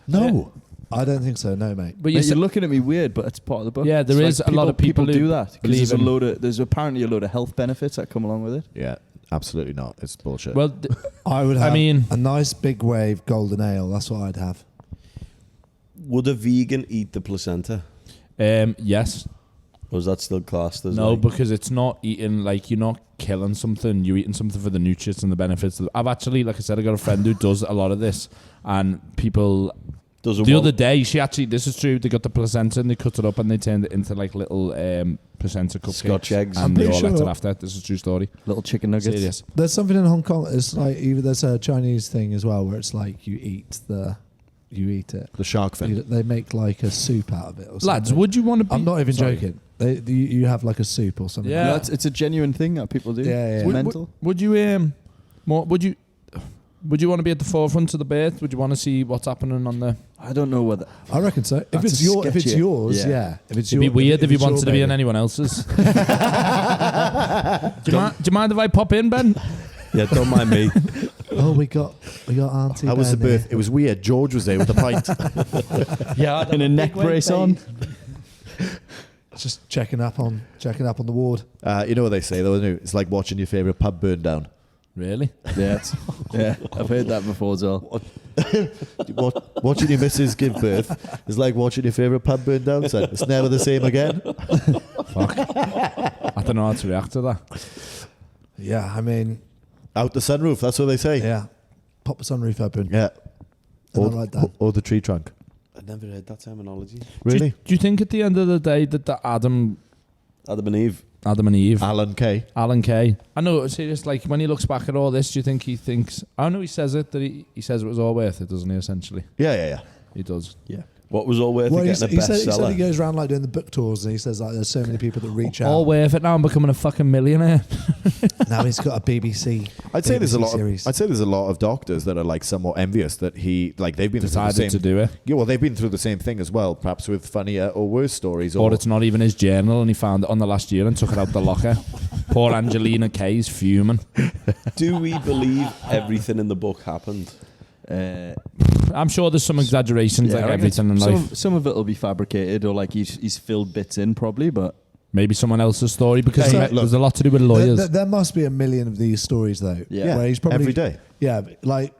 No. I don't think so. No, mate. But Mate, you you're looking at me weird, but it's part of the book. Yeah, there It's is a lot of people who do that. 'Cause believe there's apparently a load of health benefits that come along with it. Yeah, absolutely not. It's bullshit. well, I would have mean- a nice big wave golden ale. That's what I'd have. Would a vegan eat the placenta? yes. Or is that still classed as No, like- because it's not eating, you're not killing something. You're eating something for the nutrients and the benefits. I've actually, like I said, I got a friend who does a lot of this, and people. Does it The want- other day, this is true, they got the placenta and they cut it up and they turned it into little placenta cupcakes. Scotch eggs. And I'm they pretty all ate it sure- after. This is a true story. Little chicken nuggets. Serious. There's something in Hong Kong. It's like there's a Chinese thing as well where it's like you eat it. the shark fin. They make like a soup out of it. Or something. Lads, would you want to be... I'm not even Sorry. joking. You have like a soup or something. Yeah. No, it's a genuine thing that people do. Yeah, yeah. It's Would- mental. Would you would you want to be at the forefront of the birth? Would you want to see what's happening on the... I don't know whether. I reckon so. If That's it's if it's sketchy. yours, Yeah. yeah. If it's It'd be weird if you it's your wanted to be on baby. anyone else's. Do you mind if I pop in, Ben? Yeah, don't mind me. Oh, we got Auntie. How was the Ben birth? here. It was weird. George was there with the pint. Yeah, and a neck brace on. Just checking up on the ward. You know what they say though, isn't it? It's like watching your favourite pub burn down. Really? Yeah, I've heard that before as well. Watching your missus give birth is like watching your favourite pub burn down, son. It's never the same again. Fuck. I don't know how to react to that. Yeah, I mean, Out the sunroof, that's what they say. yeah. Pop the sunroof open. Yeah. And I like that. Or the tree trunk. I'd never heard that terminology. Really? Do you think at the end of the day that the Adam Adam and Eve. and Eve, Alan Kay. Alan Kay, I know, serious, when he looks back at all this, do you think he thinks, I know he says it, that he says it was all worth it, doesn't he, essentially? Yeah. He does. Yeah. What was all worth it getting a he said he bestseller? goes around like doing the book tours, and he says like there's so many people that reach All out. worth it now. I'm becoming a fucking millionaire. Now he's got a BBC. I'd say there's a BBC lot. series. I'd say there's a lot of doctors that are like somewhat envious that he like they've been through the Decided same. to do it. Yeah, well, they've been through the same thing as well, perhaps with funnier or worse stories. Or it's not even his journal and he found it on the last year and took it out the locker. Poor Angelina Kay's fuming. Do we believe everything in the book happened? I'm sure there's some exaggerations Yeah, like I reckon everything in life. some of it will be fabricated, or like he's filled bits in probably, but Maybe someone else's story because Hey, there's look, a lot to do with lawyers. There must be a million of these stories though. Yeah. where he's probably every day. Yeah, like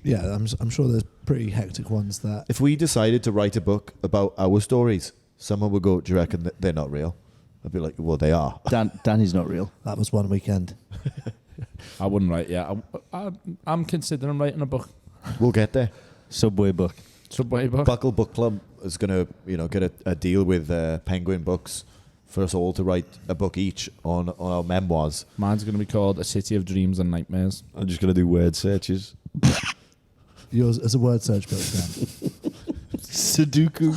I'm sure there's pretty hectic ones that. If we decided to write a book about our stories, someone would go, "Do you reckon that they're not real?" I'd be like, "Well, they are." Danny's not real. That was one weekend. I wouldn't write. Yeah, I'm considering writing a book. We'll get there. Subway book. Subway book. Buckle Book Club is going to, get a deal with Penguin Books for us all to write a book each on our memoirs. Mine's going to be called A City of Dreams and Nightmares. I'm just going to do word searches. Yours as a word search book. Dan. Sudoku.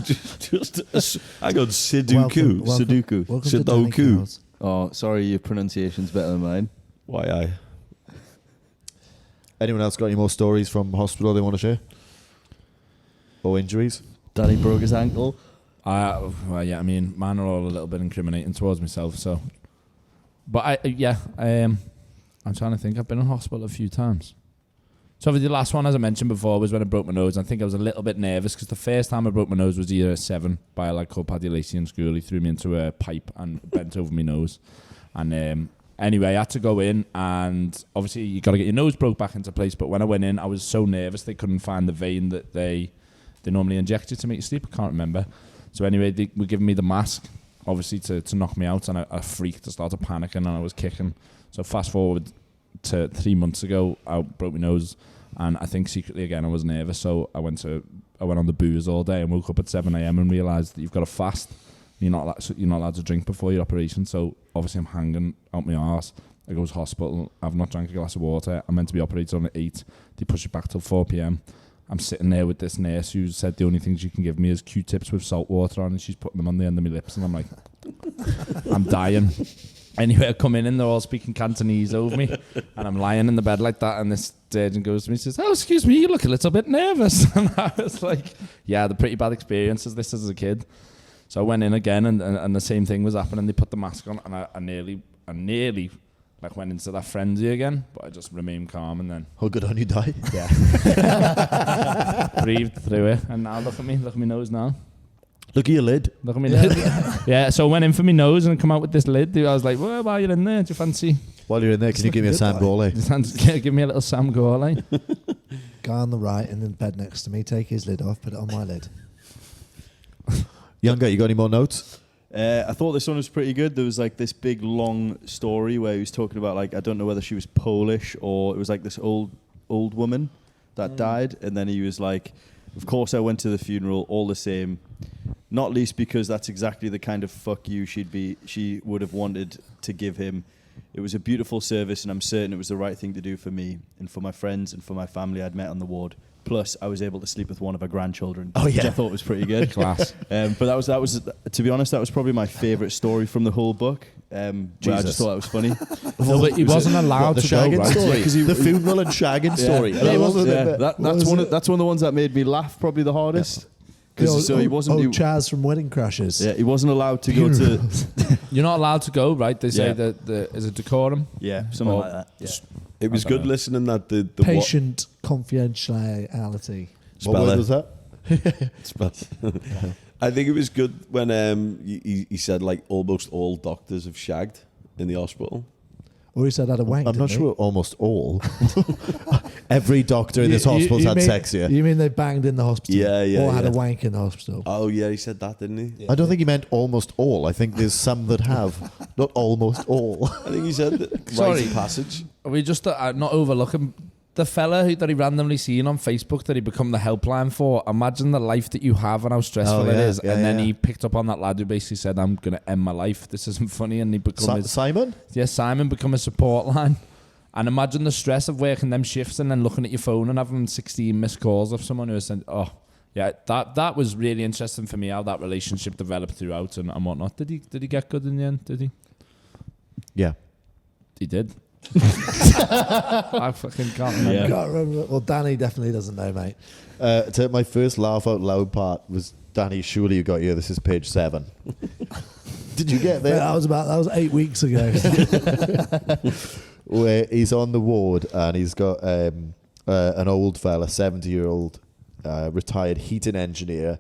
I got Sudoku. Sudoku. Welcome to Sudoku. Danny Carls. Oh, sorry, your pronunciation's better than mine. Why I? Anyone else got any more stories from hospital they want to share? Or injuries? Danny broke his ankle. Well, yeah, I mean, mine are all a little bit incriminating towards myself. So, but I'm trying to think. I've been in hospital a few times. So the last one, as I mentioned before, was when I broke my nose. I think I was a little bit nervous because the first time I broke my nose was year 7 by a lad called Paddy Lacey in school. He threw me into a pipe and bent over my nose. And anyway, I had to go in, and obviously you got to get your nose broke back into place. But when I went in, I was so nervous they couldn't find the vein that they normally inject you to make you sleep. I can't remember. So anyway, they were giving me the mask, obviously to knock me out, and I freaked. I started panicking, and I was kicking. So fast forward to 3 months ago, I broke my nose, and I think secretly again I was nervous. So I went on the booze all day and woke up at 7 a.m. and realised that you've got to fast. You're not allowed to drink before your operation. So obviously I'm hanging out my arse. I go to hospital. I've not drank a glass of water. I'm meant to be operated on at 8. They push it back till 4 p.m. I'm sitting there with this nurse who said the only thing she can give me is Q-tips with salt water on, and she's putting them on the end of my lips, and I'm like, I'm dying. Anyway, I come in and they're all speaking Cantonese over me, and I'm lying in the bed like that, and this surgeon goes to me and says, "Oh, excuse me, you look a little bit nervous." And I was like, yeah, the pretty bad experiences this as a kid. So I went in again, and the same thing was happening. They put the mask on, and I nearly like went into that frenzy again, but I just remained calm, and then Oh, good on you, die. breathed through it. And now look at me nose now. Look at your lid. Look at me lid. Yeah, so I went in for my nose and come out with this lid. I was like, well, while you're in there, do you fancy? While you're in there, can you give me a Sam Gourlay? Give me a little Sam Gourlay. Guy on the right in the bed next to me, take his lid off, put it on my lid. Younger, you got any more notes? I thought this one was pretty good. There was like this big long story where he was talking about like, I don't know whether she was Polish or it was like this old woman that died, and then he was like, of course I went to the funeral all the same, not least because that's exactly the kind of fuck you she would have wanted to give him. It was a beautiful service, and I'm certain it was the right thing to do for me and for my friends and for my family I'd met on the ward. Plus, I was able to sleep with one of her grandchildren, which I thought was pretty good. Class. But that was, to be honest, that was probably my favourite story from the whole book. Where I just thought that was funny. No, but he wasn't allowed the to go, shagging right? story? Yeah, 'cause he- the funeral and shagging story. Yeah, Yeah, that's one of the ones that made me laugh probably the hardest. Because so he wasn't. Chaz from Wedding Crashers. Yeah, he wasn't allowed to go to. You're not allowed to go, right? They say Yeah. that is it decorum? Yeah, something like that. Yeah. It was good listening that the Patient confidentiality. What word was that? I think it was good when he said like almost all doctors have shagged in the hospital. Or he said had a wank. I'm not didn't he? sure almost all. Every doctor in this hospital's had mean, sex here. You mean they banged in the hospital? Yeah, Or had a yeah. wank in the hospital? Oh yeah, he said that, didn't he? I don't think he meant almost all. I think there's some that have. Not almost all. I think he said that. Sorry. Rite of passage. Are we just not overlooking the fella that he randomly seen on Facebook that he become the helpline for? Imagine the life that you have and how stressful it is. yeah, and then yeah. he picked up on that lad who basically said, "I'm going to end my life. This isn't funny." And he become Simon? Simon become a support line. And imagine the stress of working them shifts and then looking at your phone and having 16 missed calls of someone who has said, "Oh, yeah, that was really interesting for me, how that relationship developed throughout and whatnot. Did he get good in the end? Did he? Yeah. He did. I fucking can't remember. I can't remember. Well, Danny definitely doesn't know, mate. My first laugh out loud part was Danny. Surely you got here. This is page 7. Did you get there? That was 8 weeks ago. Where he's on the ward and he's got an old fella, 70-year-old retired heating engineer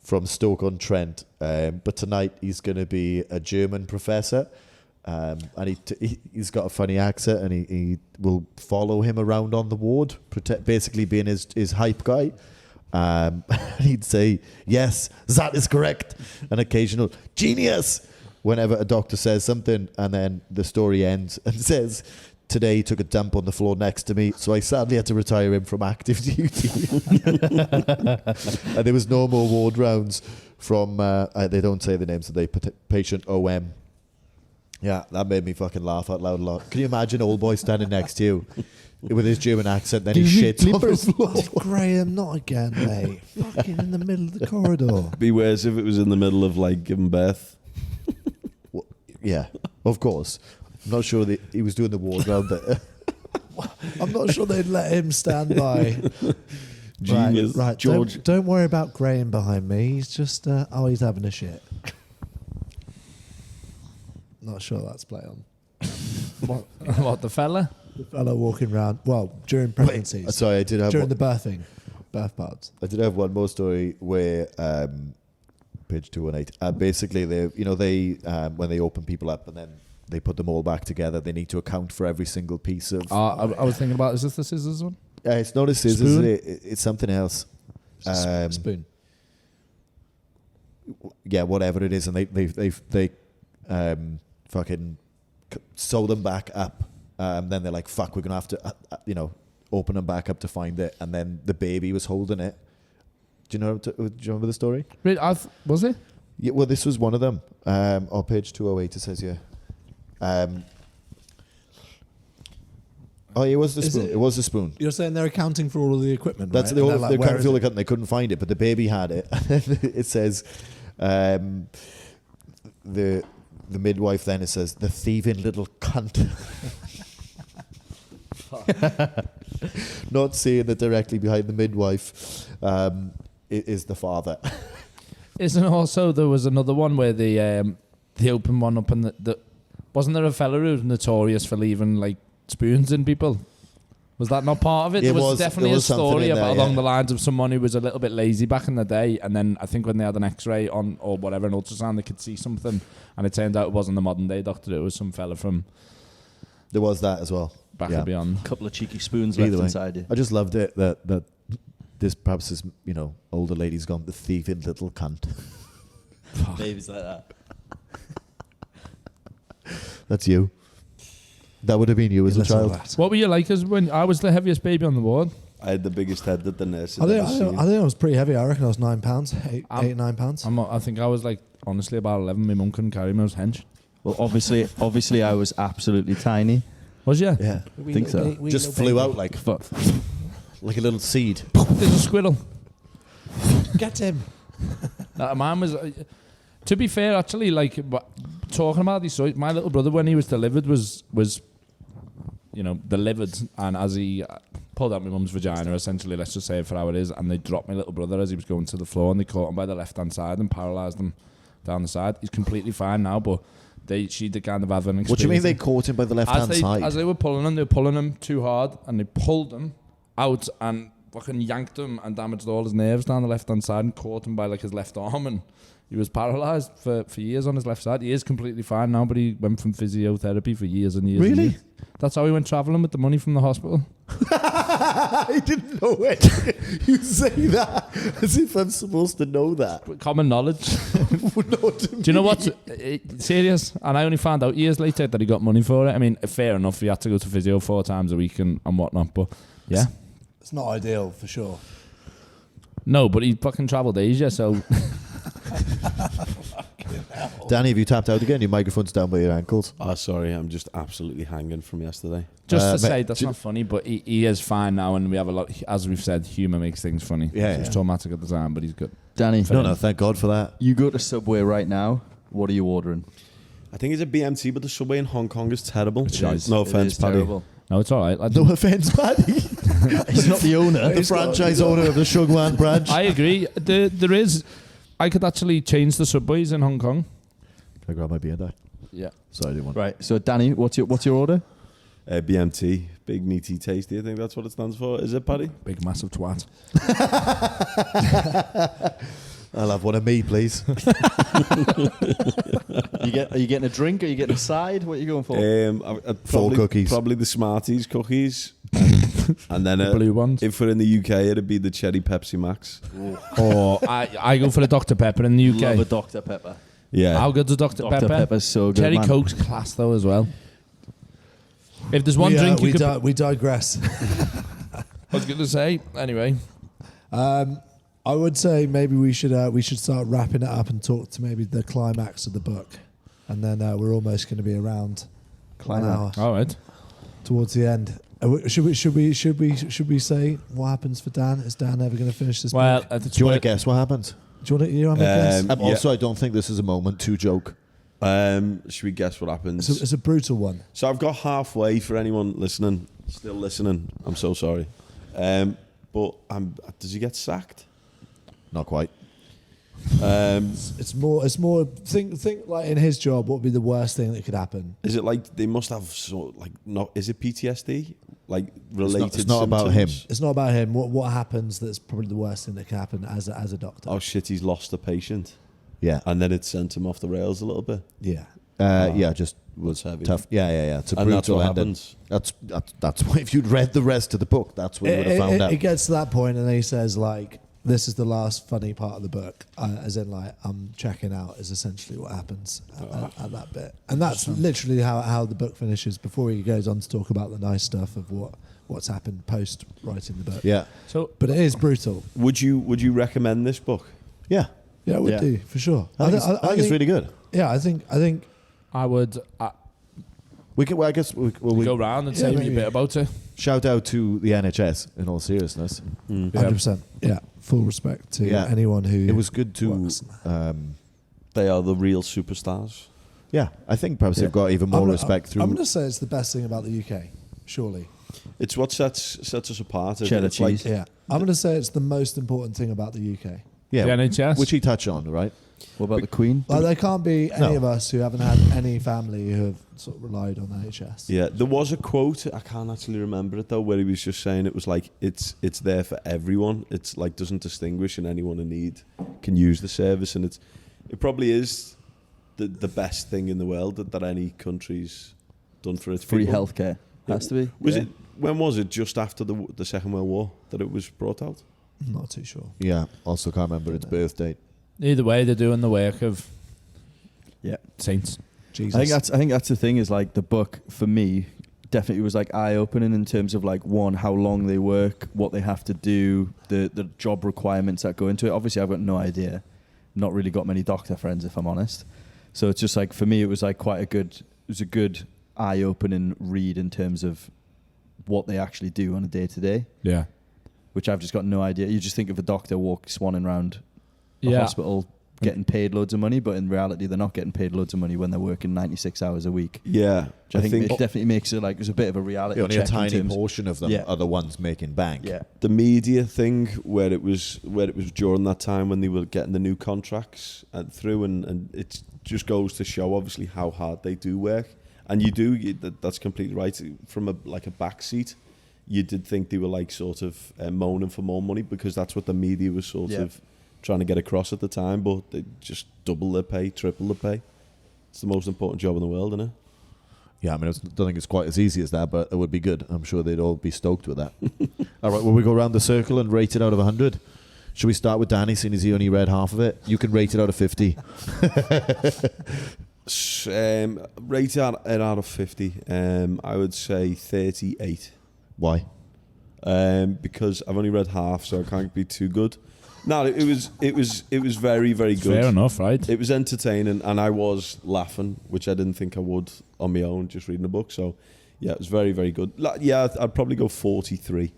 from Stoke-on-Trent. But tonight he's going to be a German professor. And he's got a funny accent, and he will follow him around on the ward, basically being his hype guy. And he'd say, "Yes, that is correct," an occasional "genius" whenever a doctor says something, and then the story ends and says, "Today he took a dump on the floor next to me, so I sadly had to retire him from active duty." And there was no more ward rounds from, they don't say the names of the patient OM. Yeah, that made me fucking laugh out loud a lot. Can you imagine old boy standing next to you with his German accent, then he shits on the floor? Graham, not again, mate. Fucking in the middle of the corridor. Be worse if it was in the middle of like giving birth. Well, yeah, of course. I'm not sure that he was doing the ward round there. I'm not sure they'd let him stand by. Genius. Right. George. Don't worry about Graham behind me. He's just, he's having a shit. Not sure that's play on. What, the fella? The fellow walking around, well, during pregnancies. Sorry, I did have during one, the birth parts. I did have one more story where page 218. Basically, they when they open people up and then they put them all back together, they need to account for every single piece of. I was thinking about, is this the scissors one? It's not a scissors. Spoon? It's something else. Spoon. Yeah, whatever it is, and they fucking sew them back up. Then they're like, "Fuck, we're gonna have to, open them back up to find it." And then the baby was holding it. Do you remember the story? Really? Was it? Yeah. Well, this was one of them. On page 208, it says here. It was the spoon. It was the spoon. You're saying they're accounting for all of the equipment, That's right? the And only they're they like, kind of "Where feel is like they couldn't find it, but the baby had it. It says, the midwife then, it says, "The thieving little cunt." Not saying that directly behind the midwife is the father. Isn't also there was another one where they opened one up and the wasn't there a fella who was notorious for leaving like spoons in people? Was that not part of it? There was definitely there was a story something in there, along the lines of someone who was a little bit lazy back in the day, and then I think when they had an X-ray on or whatever, an ultrasound, they could see something, and it turned out it wasn't the modern day doctor; it was some fella from There was that as well. back Yeah. and beyond. Couple of cheeky spoons Either left way. inside you. I just loved it that this perhaps this older lady's gone, "The thieving little cunt." Babies like that. That's you. That would have been you as a Listen to child. that. What were you like as when I was the heaviest baby on the ward? I had the biggest head that the nurse I had think, ever I, seen. think, I think I was pretty heavy. I reckon I was 9 pounds, 8, 9 pounds. I think I was like honestly about 11. My mum couldn't carry me. I was hench. Well, obviously, I was absolutely tiny. Was you? Yeah. Think so. Just flew out like a little seed. There's a squirrel. Get him. Mine was. To be fair, actually, like talking about these stories, my little brother when he was delivered was delivered, and as he pulled out my mum's vagina, essentially, let's just say it for how it is, and they dropped my little brother as he was going to the floor, and they caught him by the left hand side and paralysed him down the side. He's completely fine now, but she did kind of have an experience. What do you mean they caught him by the left-hand side? As they were pulling him too hard, and they pulled him out and fucking yanked him and damaged all his nerves down the left hand side and caught him by like his left arm, and he was paralysed for years on his left side. He is completely fine now, but he went from physiotherapy for years and years. Really? And years. That's how he went travelling with the money from the hospital. I didn't know it. You say that as if I'm supposed to know that. Common knowledge. Do you know what's serious? And I only found out years later that he got money for it. I mean, fair enough, he had to go to physio 4 times a week and whatnot, but yeah. It's not ideal, for sure. No, but he fucking travelled Asia, so... Danny, have you tapped out again? Your microphone's down by your ankles. Oh, sorry, I'm just absolutely hanging from yesterday. Just to mate, say, that's not funny, but he is fine now, and we have a lot. As we've said, humour makes things funny. Yeah, It was yeah. traumatic at the time, but he's good. Danny, No, thank God for that. you go to Subway right now. What are you ordering? I think it's a BMT, but the Subway in Hong Kong is terrible. It is. No It offense, is Paddy. terrible. No, it's all right. lads. No offense, Paddy. He's not the owner. The franchise owner of the Shugwan branch. I agree. There is. I could actually change the Subways in Hong Kong. Can I grab my beer there? Yeah. Sorry, I didn't want. Right. So Danny, what's your order? BMT, big meaty tasty. I think that's what it stands for. Is it, Paddy? Big massive twat. I'll have one of me, please. Are you getting a drink? Are you getting a side? What are you going for? I'd Full cookies. Probably the Smarties cookies. And then Blue ones. if we're in the UK, it'd be the Cherry Pepsi Max. Or I go for the Dr Pepper in the UK. Love a Dr Pepper. Yeah. How good's the Dr Dr Pepper? Pepper's so good. Cherry man. Coke's class though as well. If there's one we, drink you we, could, we digress. I was going to say anyway. I would say maybe we should start wrapping it up and talk to maybe the climax of the book, and then we're almost going to be around an hour All right. towards the end. Should we say what happens for Dan? Is Dan ever going to finish this Well, book? at the Do you want to guess what happens? Do you want to have a guess? Yeah. Also, I don't think this is a moment to joke. Should we guess what happens? It's a brutal one. So I've got halfway for anyone listening, still listening. I'm so sorry. But does he get sacked? Not quite. It's more. Think like in his job, what would be the worst thing that could happen? Is it like they must have is it PTSD? Like related It's not about him. symptoms? It's not about him. What happens that's probably the worst thing that can happen as a doctor. Oh shit, he's lost a patient. Yeah. And then it sent him off the rails a little bit. Yeah. Yeah, just was That's heavy. tough. Yeah. It's a And that's brutal what ending. happens. That's why if you'd read the rest of the book, that's what you would have found out. It gets to that point, and then he says like, "This is the last funny part of the book," as in like, "I'm checking out." Is essentially what happens at that bit, and that's literally how the book finishes. Before he goes on to talk about the nice stuff of what's happened post writing the book. Yeah. So But it is brutal. Would you recommend this book? Yeah. Yeah, it would Yeah. do for sure. I think it's really good. Yeah, I think I would We can. Well, I guess we go round and Yeah, say a maybe. bit about it. shout out to the NHS in all seriousness. 100%. Yeah, full respect to Yeah. anyone who. It was good to. works. They are the real superstars. Yeah, I think perhaps Yeah. they've got even more respect through. I'm going to say it's the best thing about the UK. Surely. It's what sets us apart. Isn't Cheddar it? It's like cheese. Yeah, I'm going to say it's the most important thing about the UK. yeah, The NHS. which he touched on, right? What about the Queen? Like there can't be any No. of us who haven't had any family who have sort of relied on the NHS. Yeah, there was a quote, I can't actually remember it though, where he was just saying it was like it's there for everyone. It's like doesn't distinguish, and anyone in need can use the service, and it probably is the best thing in the world that any country's done for its Free people. healthcare has to be. Was Yeah. it when was it just after the Second World War that it was brought out? I'm not too sure. Yeah. Also can't remember its birth date. Either way, they're doing the work of Yeah. saints. Jesus. I think that's the thing is like the book for me definitely was like eye opening in terms of like one how long they work, what they have to do, the job requirements that go into it. Obviously, I've got no idea. Not really got many doctor friends, if I'm honest. So it's just like for me, it was like quite a good eye opening read in terms of what they actually do on a day to day, Yeah. which I've just got no idea. You just think of a doctor swanning around a Yeah. hospital getting paid loads of money, but in reality they're not getting paid loads of money when they're working 96 hours a week. Yeah, Which I think it definitely makes it like there's a bit of a reality Only check a tiny in terms. portion of them Yeah. are the ones making bank. Yeah, the media thing where it was during that time when they were getting the new contracts through, and it just goes to show obviously how hard they do work. And that's completely right. From a back seat, you did think they were like sort of moaning for more money because that's what the media was sort Yeah. of trying to get across at the time. But they just double their pay, triple the pay. It's the most important job in the world, isn't it? Yeah, I mean, I don't think it's quite as easy as that, but it would be good. I'm sure they'd all be stoked with that. All right, well, we go around the circle and rate it out of 100. Should we start with Danny, seeing as he only read half of it? You can rate it out of 50. Rate it out of 50. I would say 38. Why? Because I've only read half, so I can't be too good. No, it was very, very good. Fair enough, right? It was entertaining, and I was laughing, which I didn't think I would on my own, just reading the book. So, yeah, it was very, very good. Yeah, I'd probably go 43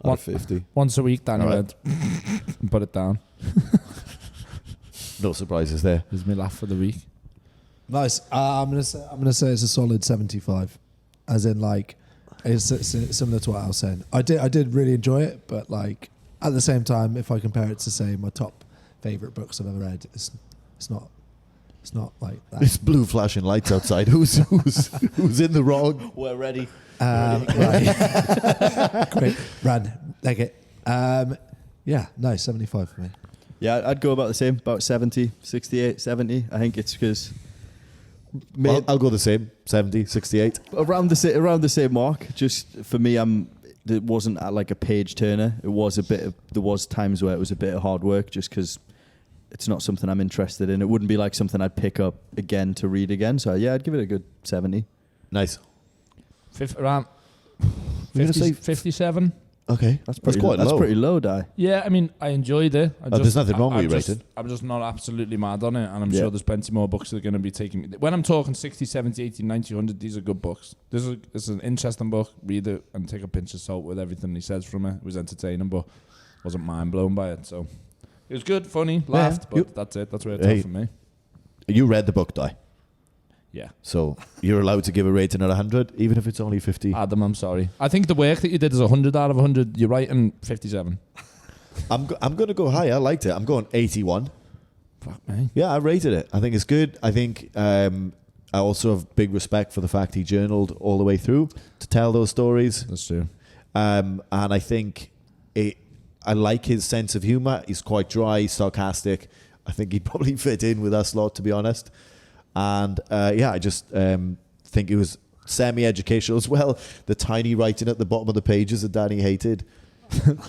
out of 50. Once a week, Danny All read. And put it down. No surprises there. Here's my laugh for the week. Nice. I'm gonna say it's a solid 75, as in like it's similar to what I was saying. I did really enjoy it, but like at the same time, if I compare it to say my top favorite books I've ever read, it's not like that. It's blue flashing lights outside. Who's in the wrong? We're ready. Right. Great. Run. Take it. Yeah, no, 75 for me. Yeah, I'd go about the same, about 70, 68, 70. I think it's because I'll go the same, 70, 68. around the same mark. Just for me, it wasn't like a page turner. It was there was times where it was a bit of hard work, just because it's not something I'm interested in. It wouldn't be like something I'd pick up again to read again. So yeah, I'd give it a good 70. Nice. Around You're gonna 50, say 57. Okay, that's quite That's low. pretty low, Di. Yeah, I mean, I enjoyed it. There's nothing wrong with your rating. I'm just not absolutely mad on it, and I'm Yeah. sure there's plenty more books that are going to be taking. When I'm talking 60, 70, 80, 90, 100, these are good books. This is an interesting book. Read it and take a pinch of salt with everything he says from it. It was entertaining, but wasn't mind blown by it. So it was good, funny, laughed, but that's it. That's where it's at for me. You read the book, Di. Yeah. So you're allowed to give a rating at 100, even if it's only 50. Adam, I'm sorry. I think the work that you did is 100 out of 100. You're right in 57. I'm going to go high. I liked it. I'm going 81. Fuck me. Yeah, I rated it. I think it's good. I think I also have big respect for the fact he journaled all the way through to tell those stories. That's true. And I think I like his sense of humour. He's quite dry, sarcastic. I think he'd probably fit in with us lot, to be honest. And yeah, I just think it was semi-educational as well. The tiny writing at the bottom of the pages that Danny hated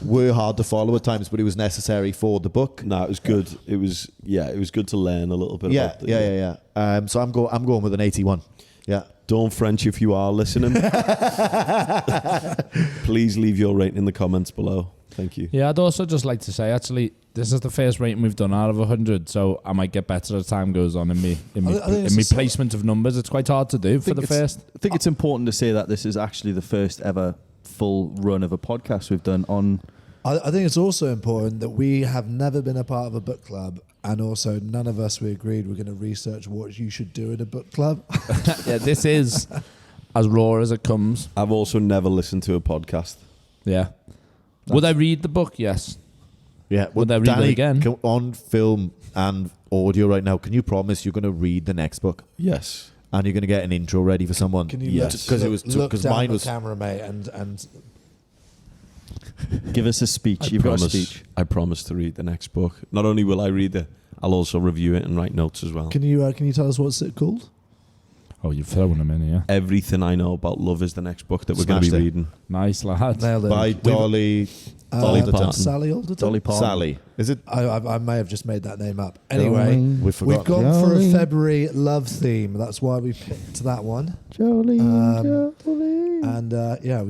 were hard to follow at times, but it was necessary for the book. No, it was good. It was good to learn a little bit about it. Yeah. So I'm going with an 81. Yeah. Dawn French, if you are listening, please leave your rating in the comments below. Thank you. Yeah, I'd also just like to say, actually, this is the first rating we've done out of 100, so I might get better as time goes on in me placement of numbers. It's quite hard to do for the first. I think it's important to say that this is actually the first ever full run of a podcast we've done on. I think it's also important that we have never been a part of a book club, and also none of us we agreed we're going to research what you should do in a book club. Yeah, this is as raw as it comes. I've also never listened to a podcast. Yeah. Would I read the book? Yes. Yeah. Would I read Danny, it again? on film and audio right now, can you promise you're going to read the next book? Yes. And you're going to get an intro ready for someone? Can you Yes. look down mine the was camera, mate, and Give us a speech. You've got a speech. I promise to read the next book. Not only will I read it, I'll also review it and write notes as well. can you tell us what's it called? Oh, you're throwing them in here. Everything I Know About Love is the next book that we're going to be Smashed it. reading. Nice, lad. Nailed it. by Dolly Dolly Parton. Sally Alderton. Dolly Parton. Sally. Is it? I may have just made that name up. Anyway, We've we've forgotten. gone for a February love theme. That's why we picked that one. Jolie, And yeah,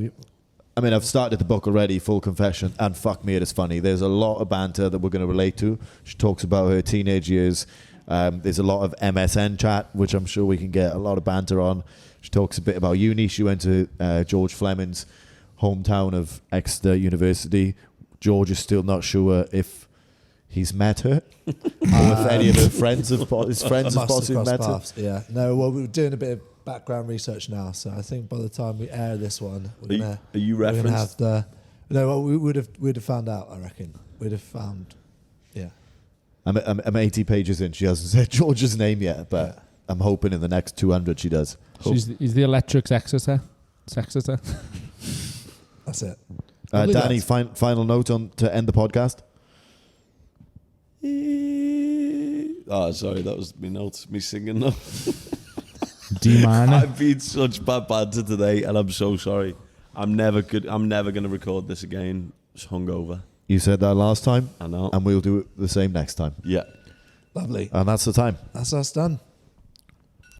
I mean, I've started the book already, full confession, and fuck me, it is funny. There's a lot of banter that we're going to relate to. She talks about her teenage years. There's a lot of MSN chat, which I'm sure we can get a lot of banter on. She talks a bit about uni. She went to George Fleming's hometown of Exeter University. George is still not sure if he's met her, or if any of her friends have must have possibly crossed met her. paths. Yeah. No, well, we're doing a bit of background research now, so I think by the time we air this one, Are you we're gonna have referenced? the. No, well, we'd have found out. I reckon we'd have found. Yeah. I'm 80 pages in. She hasn't said George's name yet, but I'm hoping in the next 200 she does. He's the electric Exeter. Sexeter. That's it. Lovely, Danny, lads. final note on to end the podcast. Oh, sorry, that was me notes, me singing now. D minor. I've been such bad banter today, and I'm so sorry. I'm never going to record this again. Just hungover. You said that last time, I know. and we'll do it the same next time. Yeah. Lovely. And that's the time. That's us done.